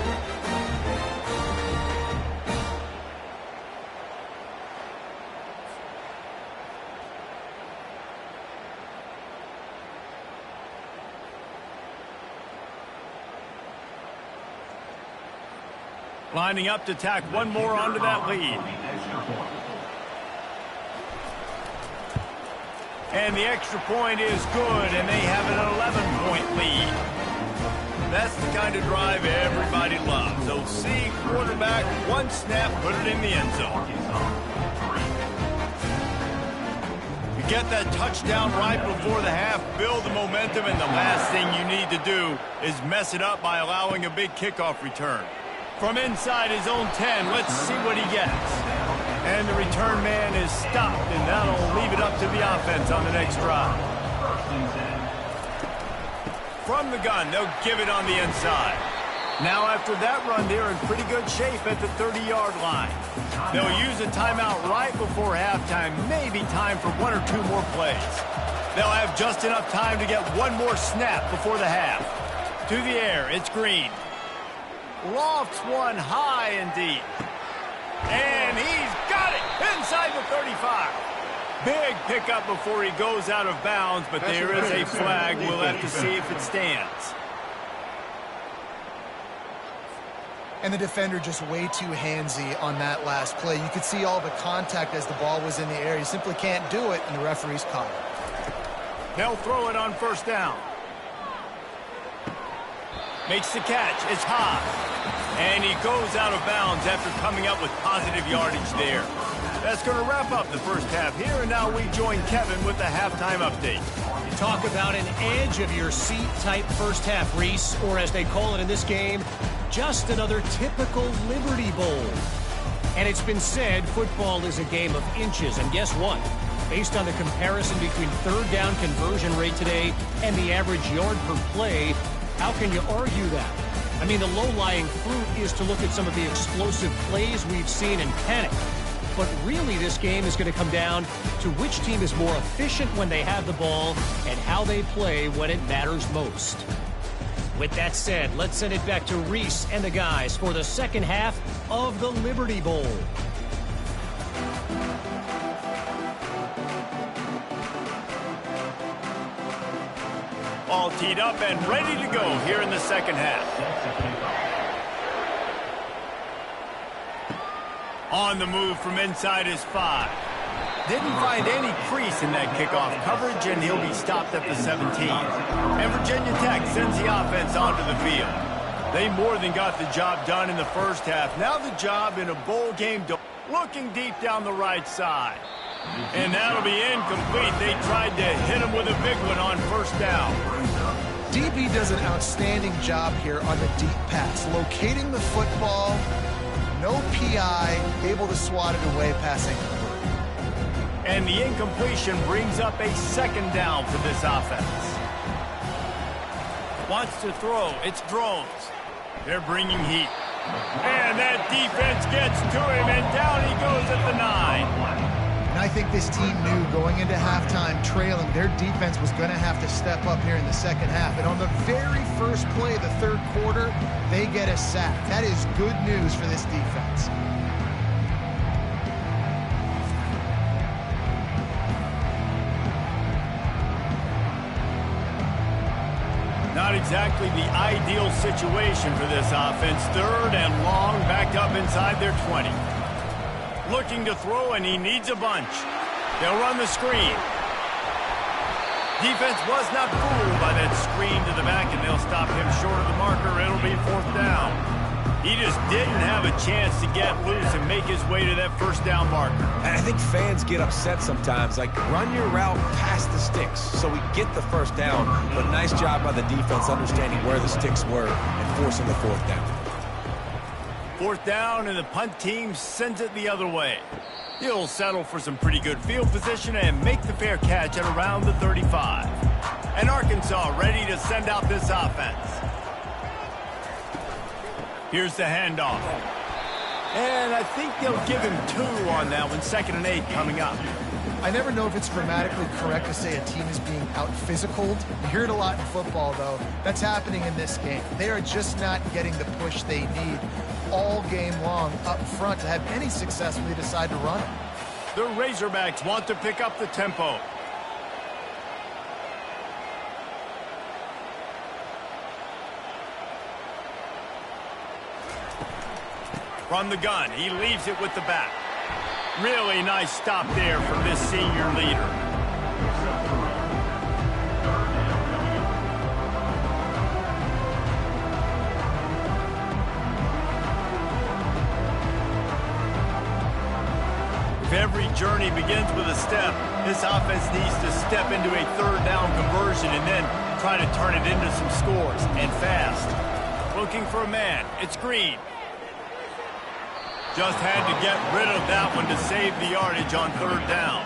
Lining up to tack one more onto that lead. And the extra point is good, and they have an 11-point lead. That's the kind of drive everybody loves. OC, quarterback, one snap, put it in the end zone. You get that touchdown right before the half, build the momentum, and the last thing you need to do is mess it up by allowing a big kickoff return. From inside his own 10, let's see what he gets. And the return man is stopped, and that'll leave it up to the offense on the next drive. From the gun, they'll give it on the inside. Now after that run, they're in pretty good shape at the 30-yard line. They'll use a timeout right before halftime, maybe time for 1 or 2 more plays. They'll have just enough time to get one more snap before the half. To the air, it's Green. Lofts one high and deep. And he's got it inside the 35. Big pickup before he goes out of bounds, but there is a flag. We'll have to see if it stands. And the defender just way too handsy on that last play. You could see all the contact as the ball was in the air. You simply can't do it, and the referee's caught it. They'll throw it on first down. Makes the catch. It's high. And he goes out of bounds after coming up with positive yardage there. That's going to wrap up the first half here, and now we join Kevin with the halftime update. Talk about an edge-of-your-seat type first half, Reese, or as they call it in this game, just another typical Liberty Bowl. And it's been said football is a game of inches, and guess what? Based on the comparison between third down conversion rate today and the average yard per play, how can you argue that? I mean, the low-lying fruit is to look at some of the explosive plays we've seen and panic. But really, this game is going to come down to which team is more efficient when they have the ball and how they play when it matters most. With that said, let's send it back to Reese and the guys for the second half of the Liberty Bowl. All teed up and ready to go here in the second half. On the move from inside his 5. Didn't find any crease in that kickoff coverage, and he'll be stopped at the 17. And Virginia Tech sends the offense onto the field. They more than got the job done in the first half. Now the job in a bowl game, looking deep down the right side. And that'll be incomplete. They tried to hit him with a big one on first down. DB does an outstanding job here on the deep pass, locating the football. No PI, able to swat it away passing. And the incompletion brings up a second down for this offense. Wants to throw. It's drones. They're bringing heat. And that defense gets to him, and down he goes at the 9. And I think this team knew going into halftime trailing, their defense was going to have to step up here in the second half. And on the very first play of the third quarter, they get a sack. That is good news for this defense. Not exactly the ideal situation for this offense. Third and long, backed up inside their 20. Looking to throw, and he needs a bunch. They'll run the screen. Defense was not fooled by that screen to the back, and they'll stop him short of the marker. It'll be fourth down. He just didn't have a chance to get loose and make his way to that first down marker. And I think fans get upset sometimes, like run your route past the sticks so we get the first down. But nice job by the defense understanding where the sticks were and forcing the fourth down. Fourth down, and the punt team sends it the other way. He'll settle for some pretty good field position and make the fair catch at around the 35. And Arkansas ready to send out this offense. Here's the handoff. And I think they'll give him 2 on that one. 2nd and 8 coming up. I never know if it's grammatically correct to say a team is being out-physicaled. You hear it a lot in football, though. That's happening in this game. They are just not getting the push they need all game long up front to have any success when they decide to run it. The Razorbacks want to pick up the tempo. From the gun, he leaves it with the back. Really nice stop there from this senior leader. If every journey begins with a step, this offense needs to step into a third down conversion and then try to turn it into some scores, and fast. Looking for a man. It's Green. Just had to get rid of that one to save the yardage on third down.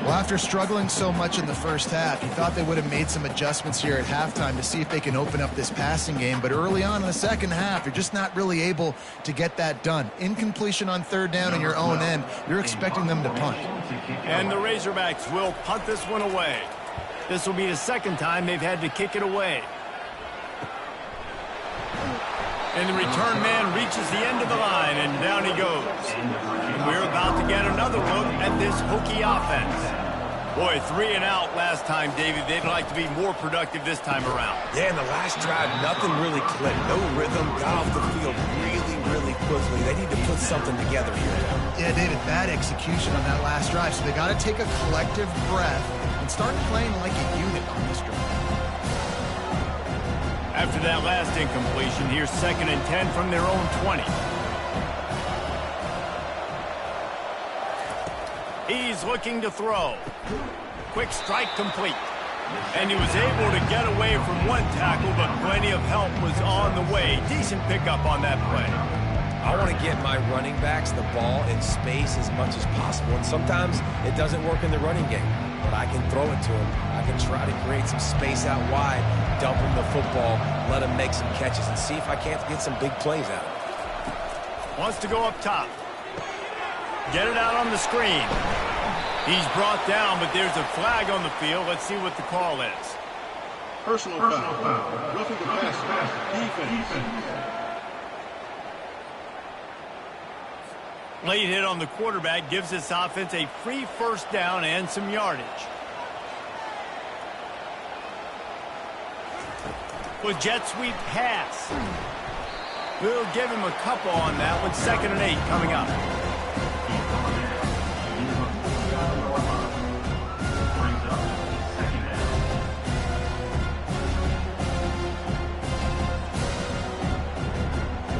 Well, after struggling so much in the first half, you thought they would have made some adjustments here at halftime to see if they can open up this passing game. But early on in the second half, you're just not really able to get that done. Incompletion on third down in your own end, you're expecting them to punt. And the Razorbacks will punt this one away. This will be the second time they've had to kick it away. And the return man reaches the end of the line, and down he goes. And we're about to get another look at this Hokie offense. Boy, 3 and out last time, David. They'd like to be more productive this time around. Yeah, in the last drive, nothing really clicked. No rhythm, got off the field really quickly. They need to put something together here. Yeah, David, bad execution on that last drive. So they got to take a collective breath and start playing like a unit on this drive. After that last incompletion, here's 2nd and 10 from their own 20. He's looking to throw. Quick strike complete. And he was able to get away from one tackle, but plenty of help was on the way. Decent pickup on that play. I want to get my running backs the ball in space as much as possible. And sometimes it doesn't work in the running game, but I can throw it to him. I can try to create some space out wide, dump him the football, let him make some catches, and see if I can't get some big plays out of it. Wants to go up top. Get it out on the screen. He's brought down, but there's a flag on the field. Let's see what the call is. Personal foul. Roughing the passer. Defense. Late hit on the quarterback gives this offense a free first down and some yardage. With jet sweep pass. We'll give him a couple on that one. 2nd and 8 coming up.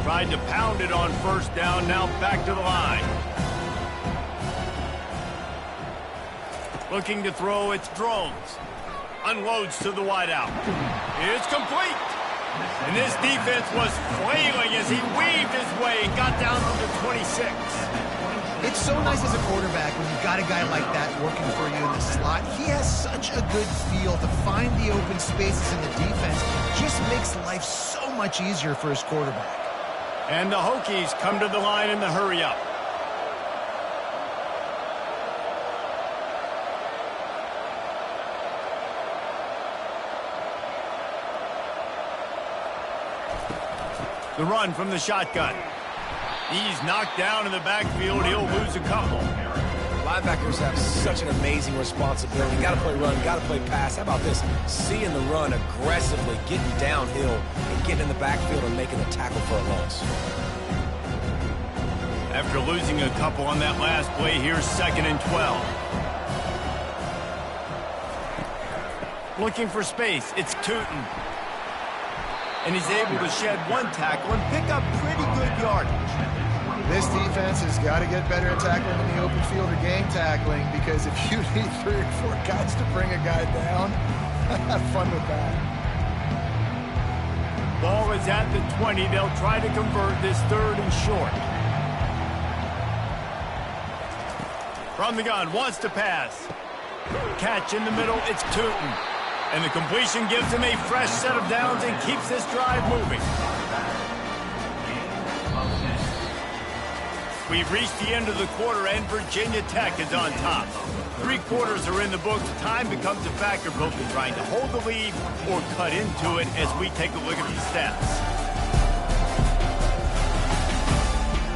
Tried to pound it on first down, now back to the line. Looking to throw, it's Drones. Unloads to the wideout. It's complete. And this defense was flailing as he weaved his way and got down to the 26. It's so nice as a quarterback when you've got a guy like that working for you in the slot. He has such a good feel to find the open spaces in the defense. Just makes life so much easier for his quarterback. And the Hokies come to the line in the hurry-up. The run from the shotgun. He's knocked down in the backfield. He'll lose a couple. Linebackers have such an amazing responsibility. Got to play run, got to play pass. How about this? Seeing the run aggressively, getting downhill, and getting in the backfield and making a tackle for a loss. After losing a couple on that last play, here's 2nd and 12. Looking for space. It's Tootin. And he's able to shed one tackle and pick up pretty good yardage. This defense has got to get better at tackling in the open field or game tackling, because if you need 3 or 4 guys to bring a guy down, have fun with that. Ball is at the 20. They'll try to convert this 3rd and short. From the gun, wants to pass. Catch in the middle, it's Tootin. And the completion gives him a fresh set of downs and keeps this drive moving. We've reached the end of the quarter, and Virginia Tech is on top. 3 quarters are in the books. Time becomes a factor, both in trying to hold the lead or cut into it as we take a look at these stats.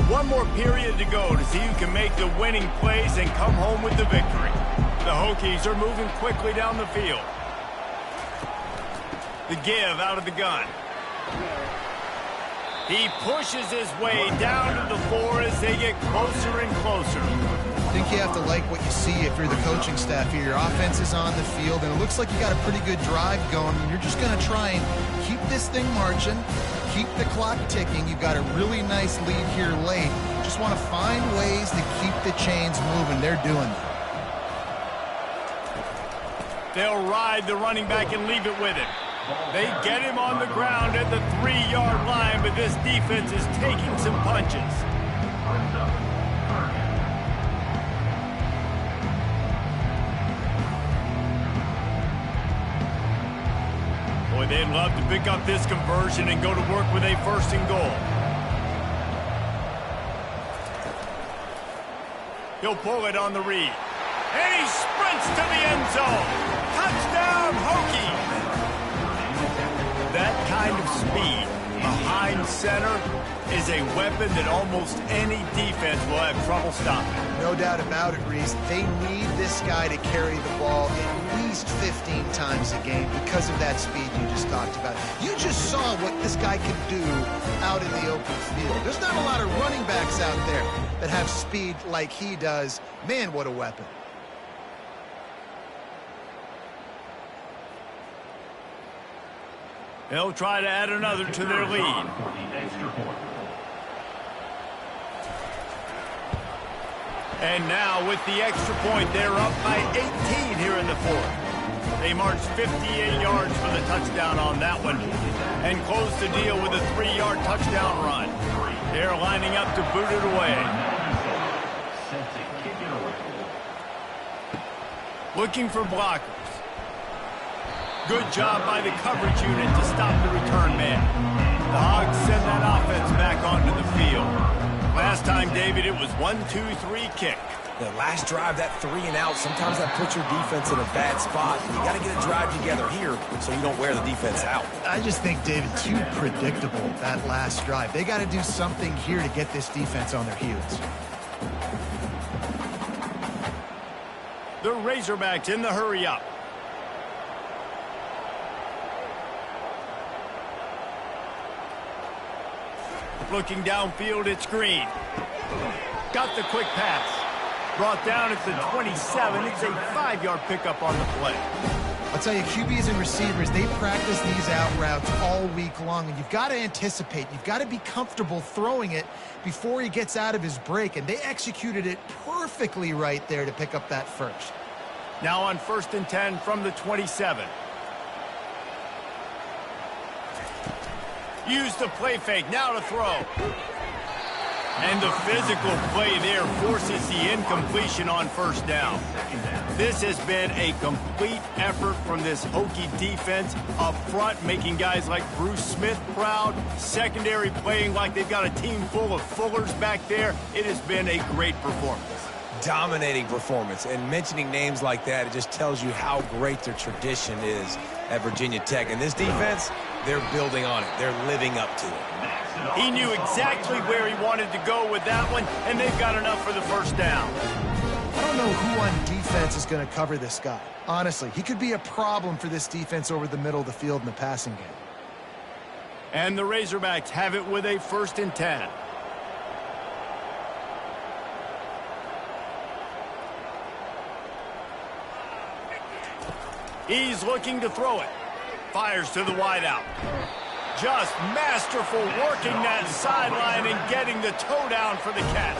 One more period to go to see who can make the winning plays and come home with the victory. The Hokies are moving quickly down the field. The give out of the gun. He pushes his way down to the floor as they get closer and closer. I think you have to like what you see if you're the coaching staff here. Your offense is on the field, and it looks like you got a pretty good drive going. And you're just going to try and keep this thing marching, keep the clock ticking. You've got a really nice lead here late. Just want to find ways to keep the chains moving. They're doing that. They'll ride the running back and leave it with him. They get him on the ground at the 3-yard line, but this defense is taking some punches. Boy, they'd love to pick up this conversion and go to work with a 1st and goal. He'll pull it on the read. And he sprints to the end zone. Touchdown, Hokies! That kind of speed behind center, is a weapon that almost any defense will have trouble stopping. No doubt about it, Reese. They need this guy to carry the ball at least 15 times a game because of that speed you just talked about. You just saw what this guy can do out in the open field. There's not a lot of running backs out there that have speed like he does. Man, what a weapon. They'll try to add another to their lead. And now with the extra point, they're up by 18 here in the fourth. They marched 58 yards for the touchdown on that one and closed the deal with a 3-yard touchdown run. They're lining up to boot it away. Looking for blockers. Good job by the coverage unit to stop the return man. The Hogs send that offense back onto the field. Last time, David, it was 1-2-3 kick. The last drive, that 3-and-out, sometimes that puts your defense in a bad spot. You got to get a drive together here so you don't wear the defense out. I just think, David, too predictable, that last drive. They got to do something here to get this defense on their heels. The Razorbacks in the hurry-up. Looking downfield, it's Green. Got the quick pass. Brought down at the 27. It's a 5-yard pickup on the play. I'll tell you, QBs and receivers, they practice these out routes all week long, and you've got to anticipate. You've got to be comfortable throwing it before he gets out of his break, and they executed it perfectly right there to pick up that first. Now on 1st and 10 from the 27. Use the play fake, now to throw. And the physical play there forces the incompletion on 1st down. This has been a complete effort from this Hokie defense up front, making guys like Bruce Smith proud. Secondary playing like they've got a team full of Fullers back there. It has been a great performance. Dominating performance, and mentioning names like that, it just tells you how great their tradition is at Virginia Tech. And this defense, they're building on it. They're living up to it. He knew exactly where he wanted to go with that one, and they've got enough for the 1st down. I don't know who on defense is going to cover this guy. Honestly, he could be a problem for this defense over the middle of the field in the passing game. And the Razorbacks have it with a 1st and 10. He's looking to throw it. Fires to the wideout. Just masterful working that sideline and getting the toe down for the catch.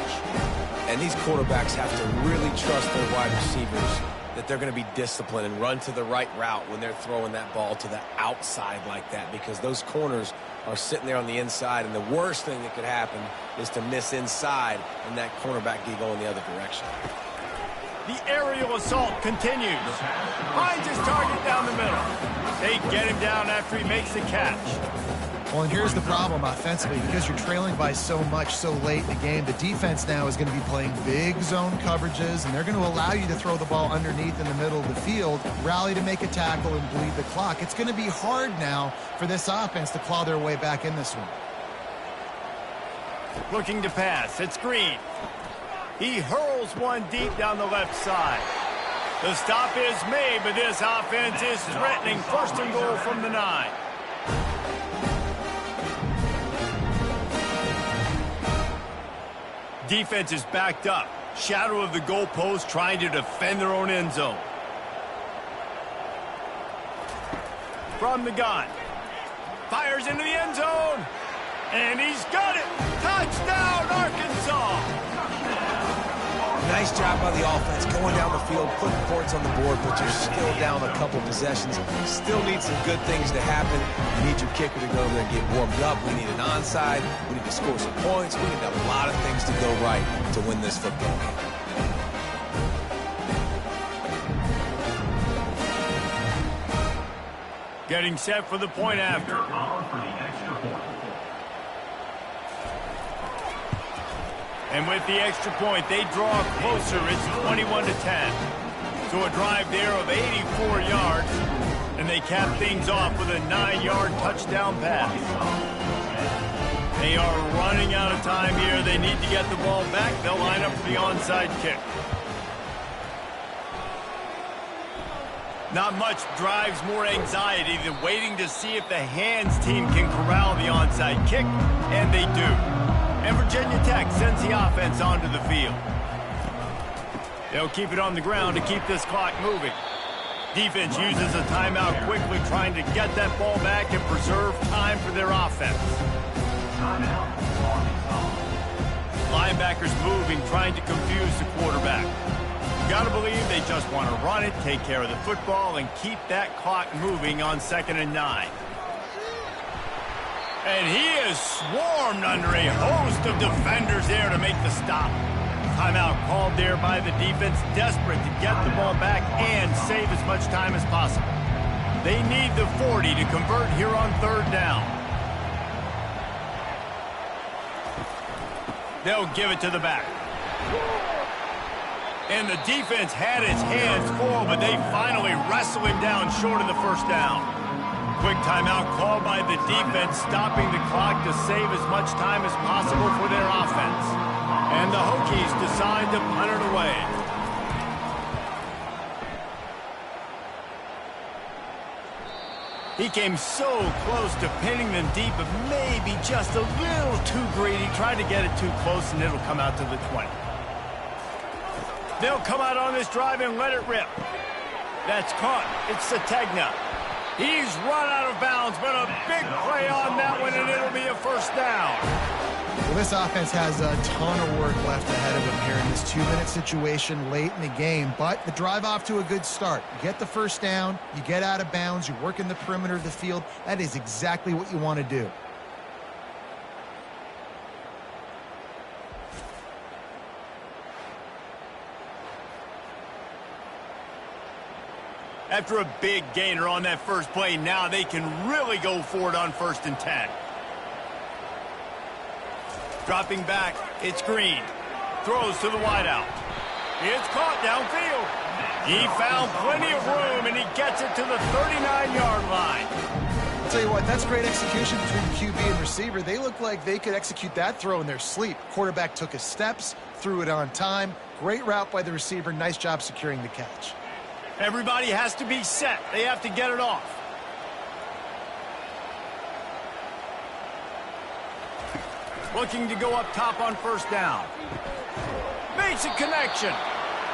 And these quarterbacks have to really trust their wide receivers that they're going to be disciplined and run to the right route when they're throwing that ball to the outside like that, because those corners are sitting there on the inside, and the worst thing that could happen is to miss inside and that cornerback get going the other direction. The aerial assault continues. Finds his target down the middle. They get him down after he makes the catch. Well, and here's the problem offensively. Because you're trailing by so much so late in the game, the defense now is going to be playing big zone coverages, and they're going to allow you to throw the ball underneath in the middle of the field, rally to make a tackle, and bleed the clock. It's going to be hard now for this offense to claw their way back in this one. Looking to pass. It's Green. He hurls one deep down the left side. The stop is made, but this offense is threatening 1st and goal from the 9. Defense is backed up. Shadow of the goalpost trying to defend their own end zone. From the gun. Fires into the end zone. And he's got it. Touchdown, Arkansas. Nice job by the offense going down the field, putting points on the board, but you're still down a couple possessions. Still need some good things to happen. You need your kicker to go over there and get warmed up. We need an onside. We need to score some points. We need a lot of things to go right to win this football game. Getting set for the point after. And with the extra point, they draw closer. It's 21-10. So a drive there of 84 yards. And they cap things off with a 9-yard touchdown pass. They are running out of time here. They need to get the ball back. They'll line up for the onside kick. Not much drives more anxiety than waiting to see if the hands team can corral the onside kick, and they do. And Virginia Tech sends the offense onto the field. They'll keep it on the ground to keep this clock moving. Defense uses a timeout quickly, trying to get that ball back and preserve time for their offense. Linebackers moving, trying to confuse the quarterback. Got to believe they just want to run it, take care of the football, and keep that clock moving on 2nd and 9. And he is swarmed under a host of defenders there to make the stop. Timeout called there by the defense, desperate to get the ball back and save as much time as possible. They need the 40 to convert here on 3rd down. They'll give it to the back. And the defense had its hands full, but they finally wrestle him down short of the 1st down. Quick timeout called by the defense, stopping the clock to save as much time as possible for their offense. And the Hokies decide to punt it away. He came so close to pinning them deep, but maybe just a little too greedy. Tried to get it too close, and it'll come out to the 20. They'll come out on this drive and let it rip. That's caught. It's Sategna. He's run out of bounds, but a big play on that one, and it'll be a 1st down. Well, this offense has a ton of work left ahead of them here in this 2-minute situation late in the game, but the drive off to a good start. You get the 1st down, you get out of bounds, you work in the perimeter of the field. That is exactly what you want to do. After a big gainer on that first play, now they can really go for it on 1st and 10. Dropping back, it's Green. Throws to the wideout. It's caught downfield. He found plenty of room, and he gets it to the 39-yard line. I'll tell you what, that's great execution between QB and receiver. They look like they could execute that throw in their sleep. Quarterback took his steps, threw it on time. Great route by the receiver. Nice job securing the catch. Everybody has to be set. They have to get it off. Looking to go up top on 1st down. Makes a connection.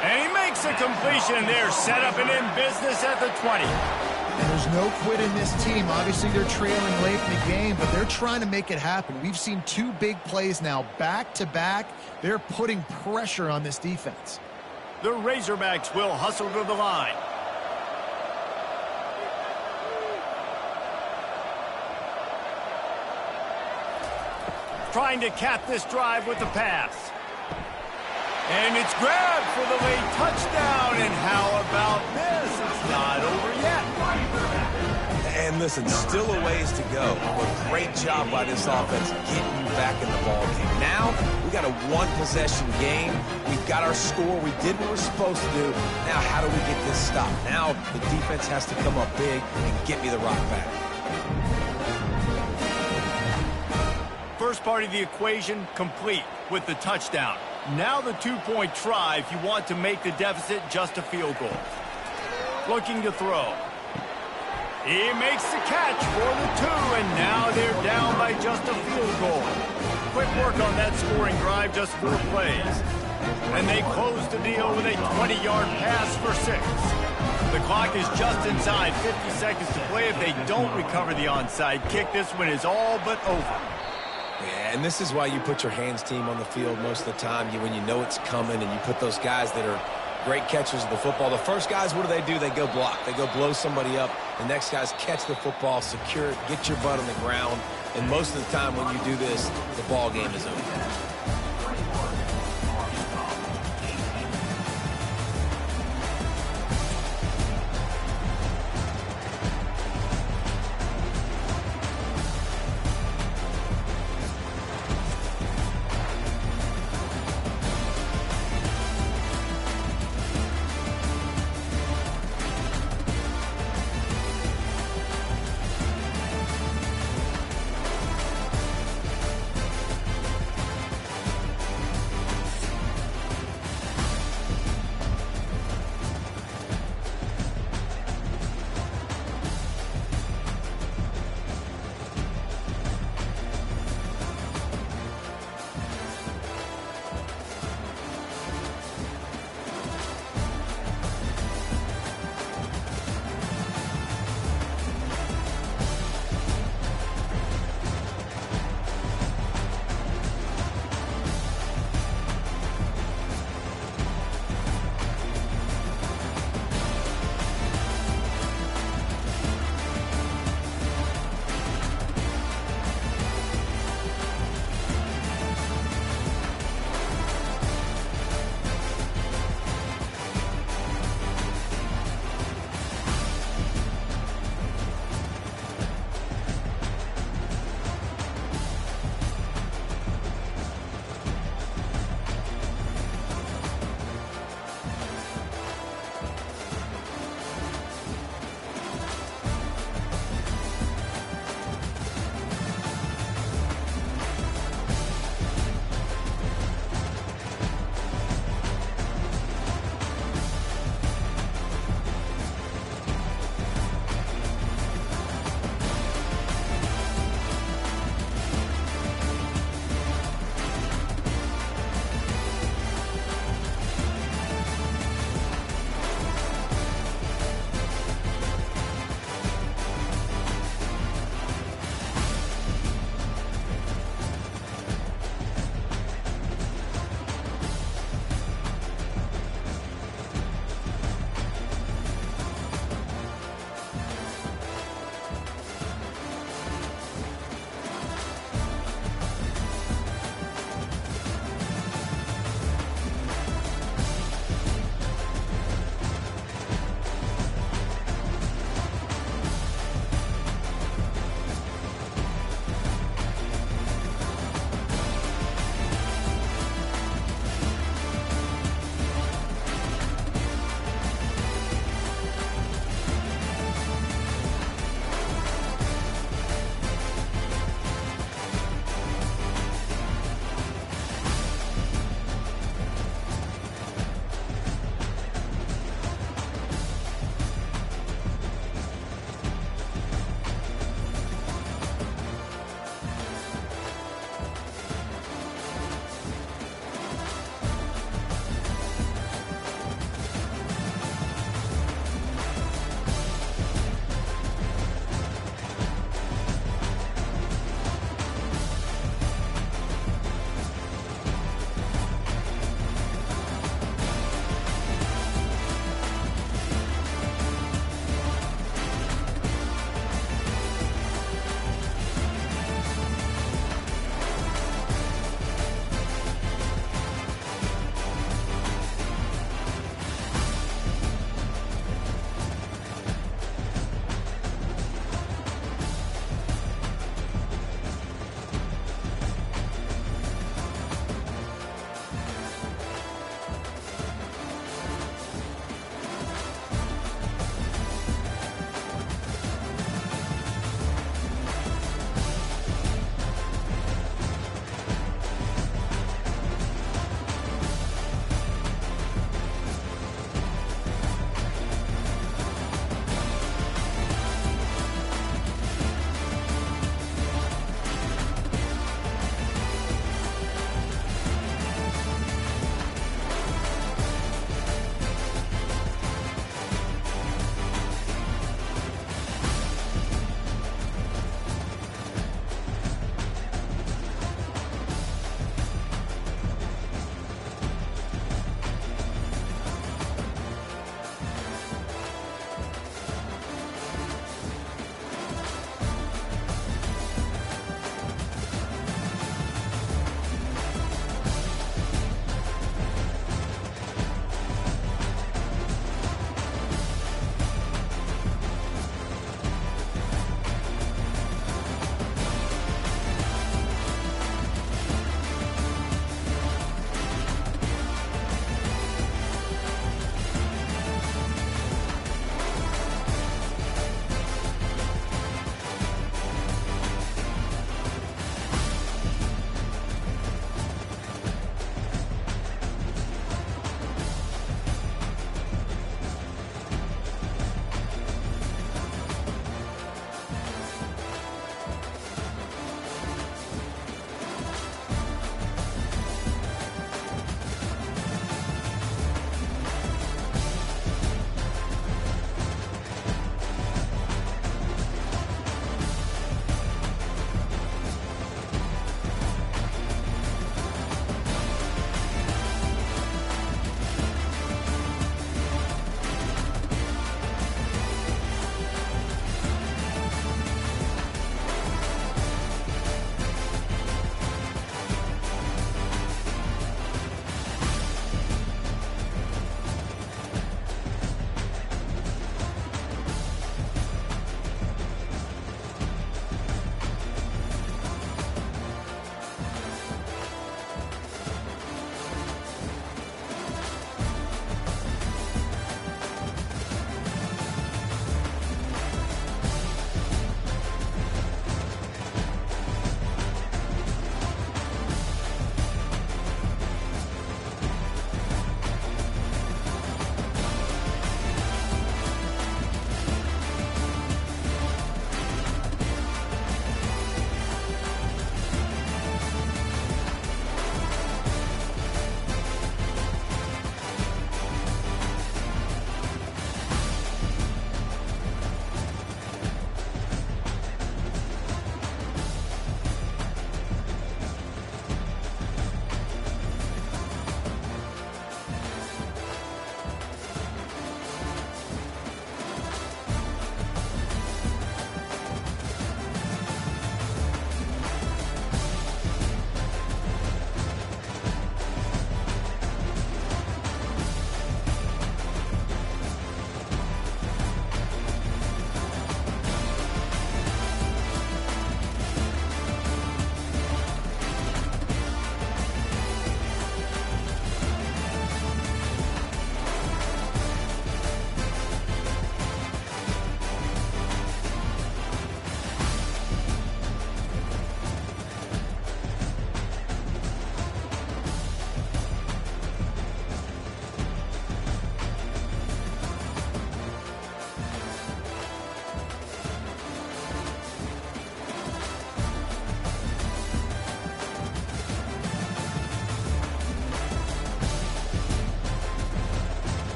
And he makes a completion. They're set up and in business at the 20. And there's no quit in this team. Obviously, they're trailing late in the game, but they're trying to make it happen. We've seen 2 big plays now, back-to-back. They're putting pressure on this defense. The Razorbacks will hustle to the line. Trying to cap this drive with the pass. And it's grabbed for the late touchdown. And how about this? It's not over yet. And listen, still a ways to go. But great job by this offense getting you back in the ball game. Now, we got a 1-possession game. We've got our score. We did what we're supposed to do. Now, how do we get this stopped? Now, the defense has to come up big and get me the rock back. First part of the equation complete with the touchdown. Now the 2-point try if you want to make the deficit just a field goal. Looking to throw. He makes the catch for the 2, and now they're down by just a field goal. Quick work on that scoring drive, just 4 plays. And they close the deal with a 20-yard pass for 6. The clock is just inside 50 seconds to play. If they don't recover the onside kick, this one is all but over. Yeah, and this is why you put your hands team on the field most of the time when you know it's coming, and you put those guys that are great catchers of the football. The first guys, what do? They go block. They go blow somebody up. The next guys catch the football, secure it, get your butt on the ground. And most of the time when you do this, the ball game is over.